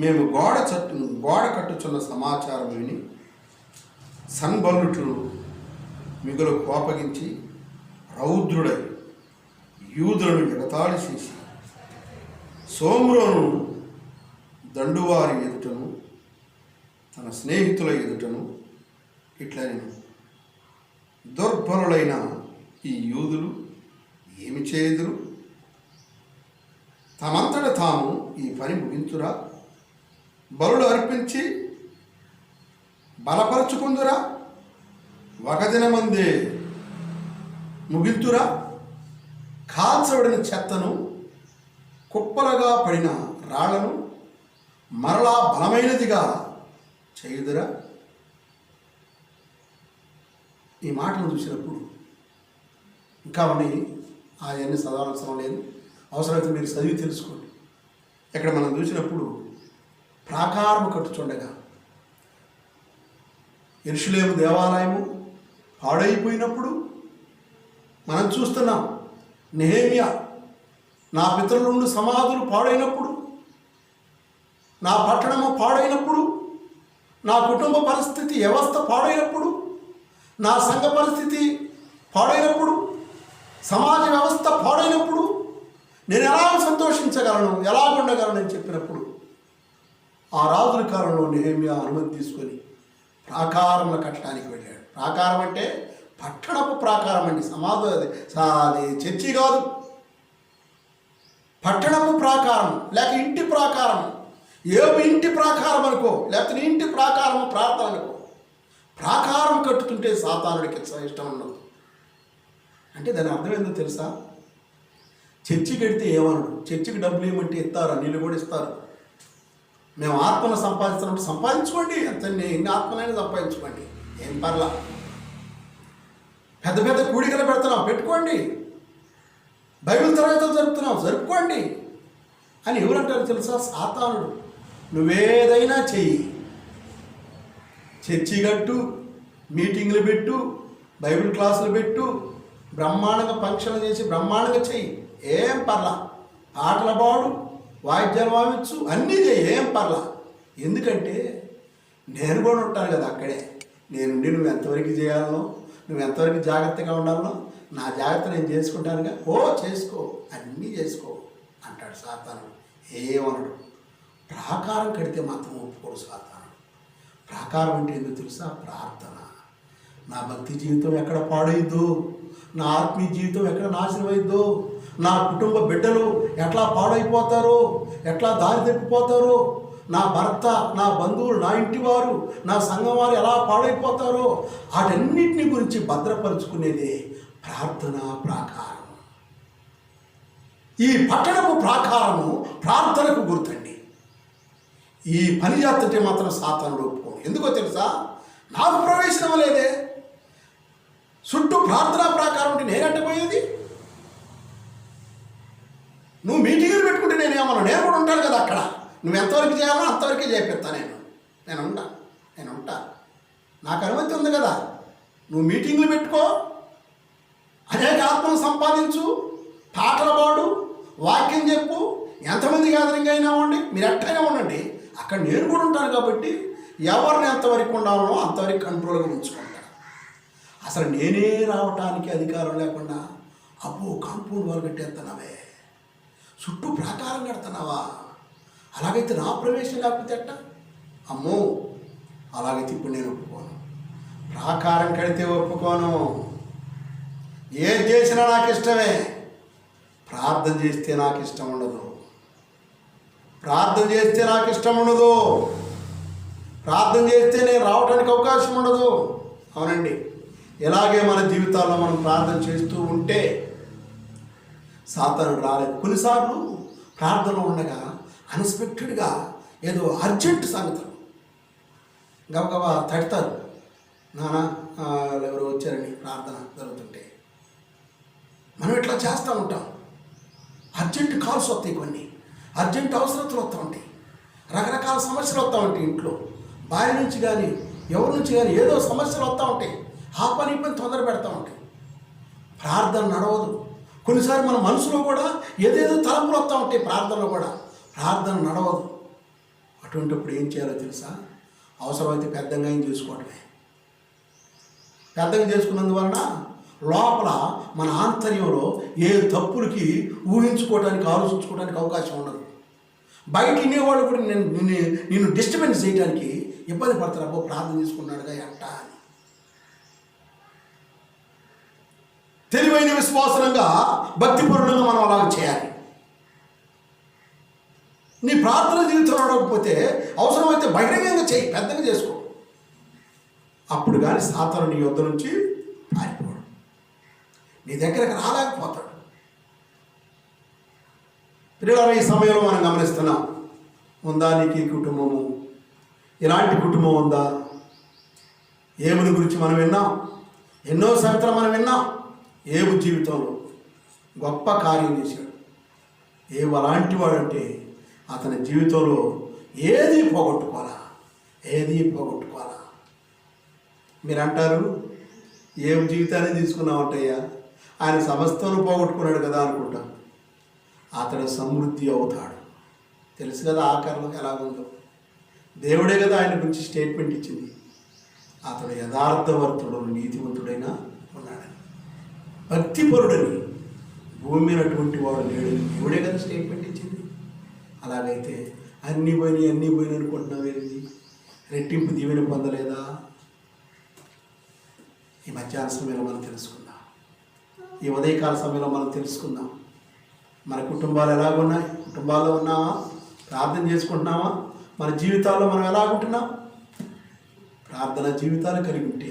మేము గోడ కట్టుచున్న సమాచారం విని సన్బల్లుడు మిగులు కోపగించి రౌద్రుడై యూదులను ఎగతాళి చేసి సోమ్రోను దండువారి ఎదుటను తన స్నేహితుల ఎదుటను ఇట్లా నేను దుర్బలులైన ఈ యూదులు ఏమి చేయుదురు? తమంతట తాము ఈ పని ముగించురా? బలులు అర్పించి బలపరుచుకుందురా, ఒక దినమందే ముగింతురా, కాల్చబడిన చెత్తను, కుప్పలుగా పడిన రాళ్లను మరలా బలమైనదిగా చేయుదురా. ఈ మాటలు చూసినప్పుడు ఇంకా ఉన్నాయి, అవన్నీ చదవాల్సిన లేదు, అవసరమైతే మీరు చదివి తెలుసుకోండి. ఇక్కడ మనం చూసినప్పుడు ప్రాకారము కట్టుచుండగా యెరూషలేము దేవాలయము పాడైపోయినప్పుడు మనం చూస్తున్నాం. నెహెమ్యా, నా పితరుల నుండి సమాధులు పాడైనప్పుడు, నా పట్టణము పాడైనప్పుడు, నా కుటుంబ పరిస్థితి వ్యవస్థ పాడైనప్పుడు, నా సంఘ పరిస్థితి పాడైనప్పుడు, సమాజ వ్యవస్థ పాడైనప్పుడు నేను ఎలా సంతోషించగలను, ఎలా ఉండగలను అని చెప్పినప్పుడు ఆ రాజుల కాలంలో నెహెమ్యా అనుమతి తీసుకొని ప్రాకారంలో కట్టడానికి వెళ్ళాడు. ప్రాకారం అంటే పట్టణపు ప్రాకారం అండి, అది చర్చి కాదు. పట్టణపు ప్రాకారం లేక ఇంటి ప్రాకారం, ఏమి ఇంటి ప్రాకారం అనుకో, లేకపోతే నీ ఇంటి ప్రాకారం ప్రార్థన అనుకో. ప్రాకారం కట్టుతుంటే సాతానుడికి ఇష్టం ఉండదు. అంటే దాని అర్థం ఏందో తెలుసా? చర్చి కడితే ఏమనడు, చర్చికి డబ్బులు ఏమంటే ఇస్తారు, నీళ్ళు కూడా ఇస్తారు. మేము ఆత్మను సంపాదించినప్పుడు సంపాదించుకోండి, ఎంత ఎన్ని ఆత్మలైనా సంపాదించుకోండి, ఏం పర్లా. పెద్ద పెద్ద కూడికలు పెడుతున్నాం, పెట్టుకోండి. బైబిల్ తరగతులు జరుపుతున్నాం, జరుపుకోండి అని ఎవరంటారు తెలుసా? సాతానుడు. నువ్వేదైనా చెయ్యి, చర్చి కట్టు, మీటింగ్లు పెట్టు, బైబిల్ క్లాసులు పెట్టు, బ్రహ్మాండంగా ఫంక్షన్లు చేసి బ్రహ్మాండంగా చెయ్యి, ఏం పర్లా. పాటల పాడు, వాయిద్యాలు వాయించు, అన్నీ చేయి, ఏం పర్లా. ఎందుకంటే నేను కూడా ఉంటాను కదా అక్కడే. నేనుండి నువ్వు ఎంతవరకు చేయాలనో, నువ్వు ఎంతవరకు జాగ్రత్తగా ఉండాలనో నా జాగ్రత్త నేను చేసుకుంటానుగా. ఓ చేసుకో, అన్నీ చేసుకో అంటాడు సాతానుడు. ఏమనడు. ప్రాకారం కడితే మాత్రం ఒప్పుకోడు సాతానుడు. ప్రాకారం అంటే ఎందుకు తెలుసా? ప్రార్థన. నా భక్తి జీవితం ఎక్కడ పాడైద్దో, నా ఆత్మీయ జీవితం ఎక్కడ నాశనం అయిద్దో, నా కుటుంబ బిడ్డలు ఎట్లా పాడైపోతారో, ఎట్లా దారి తప్పిపోతారో, నా భర్త, నా బంధువులు, నా ఇంటి వారు, నా సంఘం వారు ఎలా పాడైపోతారో వాటన్నిటిని గురించి భద్రపరుచుకునేదే ప్రార్థన ప్రాకారం. ఈ పట్టణపు ప్రాకారము ప్రార్థనకు గుర్తండి. ఈ పని చేస్తుంటే మాత్రం సాతానుడు ఒప్పుకోడు. ఎందుకో తెలుసా? నాకు ప్రవేశనం లేదే, చుట్టూ ప్రార్థనా ప్రాకారం ఉంటే నేనట్టపోయేది. నువ్వు మీటింగులు పెట్టుకుంటే నేనేమన్నా, నేను కూడా ఉంటాను కదా అక్కడ. నువ్వు ఎంతవరకు చేయాలో అంతవరకే చేపిస్తా. నేను ఉంటా. నాకు అనుమతి ఉంది కదా. నువ్వు మీటింగులు పెట్టుకో, అనేక ఆత్మను సంపాదించు, పాటలు పాడు, వాక్యం చెప్పు, ఎంతమంది గ్యాదరింగ్ అయినా ఉండి, మీరు ఎట్టయినా ఉండండి, అక్కడ నేను కూడా ఉంటాను. కాబట్టి ఎవరిని ఎంతవరకు ఉండాలో అంతవరకు కంట్రోల్గా ఉంచుకుంటా. అసలు నేనే రావటానికి అధికారం లేకుండా అబ్బో కాంపౌండ్ వాళ్ళు కట్టేస్తున్నావే, చుట్టూ ప్రాకారం కడుతున్నావా, అలాగైతే నా ప్రవేశం లేకపోతే ఎట్ట? అమ్మో, అలాగైతే ఇప్పుడు నేను ఒప్పుకోను. ప్రాకారం కడితే ఒప్పుకోను. ఏది చేసినా నాకు ఇష్టమే. ప్రార్థన చేస్తే నాకు ఇష్టం ఉండదు. ప్రార్థన చేస్తే నేను రావడానికి అవకాశం ఉండదు. అవునండి, ఇలాగే మన జీవితాల్లో మనం ప్రార్థన చేస్తూ ఉంటే సాతానుడు రాలేదు. కొన్నిసార్లు ప్రార్థనలో ఉండగా అన్ఎక్స్పెక్టెడ్గా ఏదో అర్జెంట్ సంగతులు గబగబా తడతారు. నాన్న ఎవరో వచ్చారని ప్రార్థన జరుగుతుంటే మనం ఇట్లా చేస్తూ ఉంటాం. అర్జెంట్ కాల్స్ వస్తాయి, కొన్ని అర్జెంట్ అవసరతలు వస్తూ ఉంటాయి, రకరకాల సమస్యలు వస్తూ ఉంటాయి. ఇంట్లో భార్య నుంచి కానీ ఎవరి నుంచి కానీ ఏదో సమస్యలు వస్తూ ఉంటాయి. ఆ పని తొందర పెడతా ఉంటాయి. ప్రార్థన నడవదు. కొన్నిసార్లు మన మనసులో కూడా ఏదేదో తలంపులు వస్తూ ఉంటాయి. ప్రార్థనలో కూడా ప్రార్థన నడవదు. అటువంటిప్పుడు ఏం చేయాలో తెలుసా? అవసరమైతే పెద్దగా ఏం చేసుకోవటమే. పెద్దగా చేసుకున్నందువలన లోపల మన ఆంతర్యంలో ఏ తప్పులకి ఊహించుకోవడానికి, ఆలోచించుకోవడానికి అవకాశం ఉండదు. బయట వినేవాళ్ళు కూడా నిన్ను డిస్టర్బెన్స్ చేయడానికి ఇబ్బంది పడతారు. అబ్బో ప్రార్థన చేసుకున్నాడుగా ఎట్టా అని. తెలివైన విశ్వాసంగా భక్తిపూర్ణంగా మనం అలాగ చేయాలి. నీ ప్రార్థన జీవితం నడవకపోతే అవసరమైతే బహిరంగంగా చేయి, పెద్దగా చేసుకో. అప్పుడు కానీ సాతాను నీ యొద్ద నుంచి పారిపోడు, నీ దగ్గరకు రాలేకపోతాడు. పిల్లల ఈ సమయంలో మనం గమనిస్తున్నాం, ఉందా నీకు ఈ కుటుంబము? ఇలాంటి కుటుంబం ఉందా? ఏబుని గురించి మనం విన్నాం, ఎన్నో సంగతులు మనం విన్నాం. ఏబు జీవితంలో గొప్ప కార్యం చేశాడు. ఏబు అలాంటి వాడంటే అతని జీవితంలో ఏది పోగొట్టుకోవాలా. మీరు అంటారు, ఏబు జీవితాన్ని తీసుకున్నామంటయ్యా, ఆయన సమస్తను పోగొట్టుకున్నాడు కదా అనుకుంటాం. అతడు సమృద్ధి అవుతాడు. తెలుసు కదా ఆకారం ఎలాగుందో. దేవుడే కదా ఆయన గురించి స్టేట్మెంట్ ఇచ్చింది, అతడు యథార్థవర్తుడు నీతివంతుడైనా ఉన్నాడని, భక్తిపరుడని, భూమి మీద అటువంటి వాడు లేడని దేవుడే కదా స్టేట్మెంట్ ఇచ్చింది. అలాగైతే అన్నీ పోయినాయి అనుకుంటున్నావేంది? రెట్టింపు దీవెన పొందలేదా? ఈ మధ్యాహ్న సమయంలో మనం తెలుసుకుందాం, ఈ ఉదయకాల సమయంలో మనం తెలుసుకుందాం. మన కుటుంబాలు ఎలాగున్నాయి? కుటుంబాల్లో ఉన్నామా? ప్రార్థన చేసుకుంటున్నామా? మన జీవితాల్లో మనం ఎలాగుంటున్నాం? ప్రార్థన జీవితాలు కలిగి ఉంటే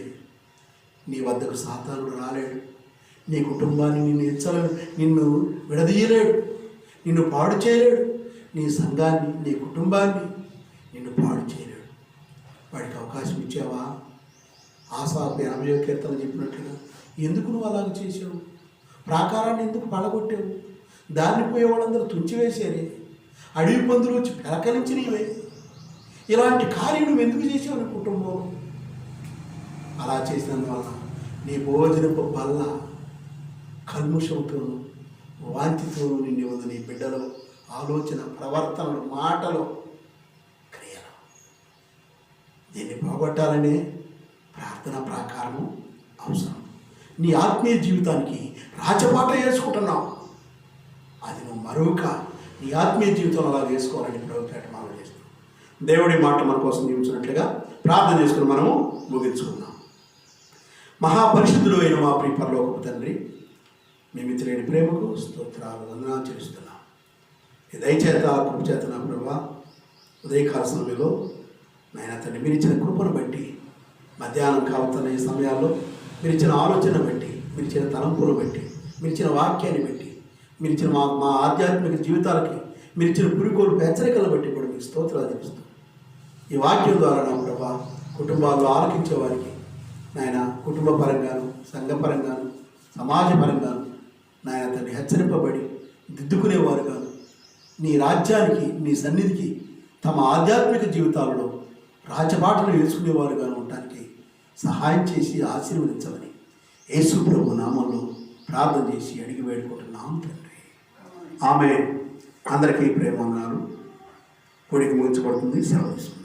నీ వద్దకు సాతానుడు రాలేడు. నీ కుటుంబాన్ని నిన్ను ఎంచలేడు, నిన్ను విడదీయలేడు, నిన్ను పాడు చేయలేడు. నీ సంఘాన్ని, నీ కుటుంబాన్ని నిన్ను పాడు చేయలేడు. వాడికి అవకాశం ఇచ్చావా? ఆసాపు 80వ కీర్తన చెప్పినట్లుగా, ఎందుకు నువ్వు అలాగ చేసావు? ప్రాకారాన్ని ఎందుకు పడగొట్టావు? దాన్ని పోయే వాళ్ళందరూ తుంచివేశారే, అడవి పందులు వచ్చి పెరకలించి నీవే. ఇలాంటి కార్యం నువ్వు ఎందుకు చేసావు నీ కుటుంబంలో? అలా చేసినందువల్ల నీ భోజనపు బల్ల కల్ముషంతోనూ వాంతితోనూ నిండి ఉంది. నీ బిడ్డలో ఆలోచన, ప్రవర్తనలు, మాటలు, క్రియలు. దీన్ని పోగొట్టాలనే ప్రార్థన ప్రాకారము అవసరం. నీ ఆత్మీయ జీవితానికి రాజపాట వేసుకుంటున్నావు, అది నువ్వు మరొక నీ ఆత్మీయ జీవితంలో అలా వేసుకోవాలని ప్రభుత్వం మనం చేస్తున్నాం. దేవుడి మాట మన కోసం నియమించినట్లుగా ప్రార్థన చేసుకుని మనము ముగించుకుందాం. మహాపరిశుద్ధుడు అయిన మా ప్రియ పరలోకపు తండ్రి, మీ మిత్రుని ప్రేమకు స్తోత్రాలు, వందనాలు చేస్తున్నాం. ఈ దయచేత కృపచేత నా ప్రభా, ఉదయకాల సమయంలో నాయన తండ్రి, మీరు ఇచ్చిన కృపను బట్టి, మధ్యాహ్నం కావుతున్న ఈ సమయాల్లో మీరు ఇచ్చిన ఆలోచన బట్టి, మీరు ఇచ్చిన తలంపును బట్టి, మీరు ఇచ్చిన వాక్యాన్ని బట్టి, మీరు ఇచ్చిన మా ఆధ్యాత్మిక జీవితాలకి మీరు ఇచ్చిన పురికోలు హెచ్చరికలను బట్టి కూడా మీకు స్తోత్రాలు తెలుస్తాం. ఈ వాక్యం ద్వారా నా ప్రభా, కుటుంబాల్లో ఆలకించే వారికి నాయన, కుటుంబ పరంగాను, సంఘపరంగాను, సమాజపరంగాను నాయన తండ్రి హెచ్చరింపబడి దిద్దుకునేవారుగాను, నీ రాజ్యానికి, నీ సన్నిధికి తమ ఆధ్యాత్మిక జీవితాలలో రాజబాటలు వేసుకునేవారుగాను ఉండటానికి సహాయం చేసి ఆశీర్వదించమని యేసు ప్రభు నామంలో ప్రార్థన చేసి అడిగి వేడుకుంటున్నాం తండ్రి. ఆమె అందరికీ ప్రేమ వందనాలు. కూడికి ముగించబడుతుంది. సెలవు తీసుకుందాం.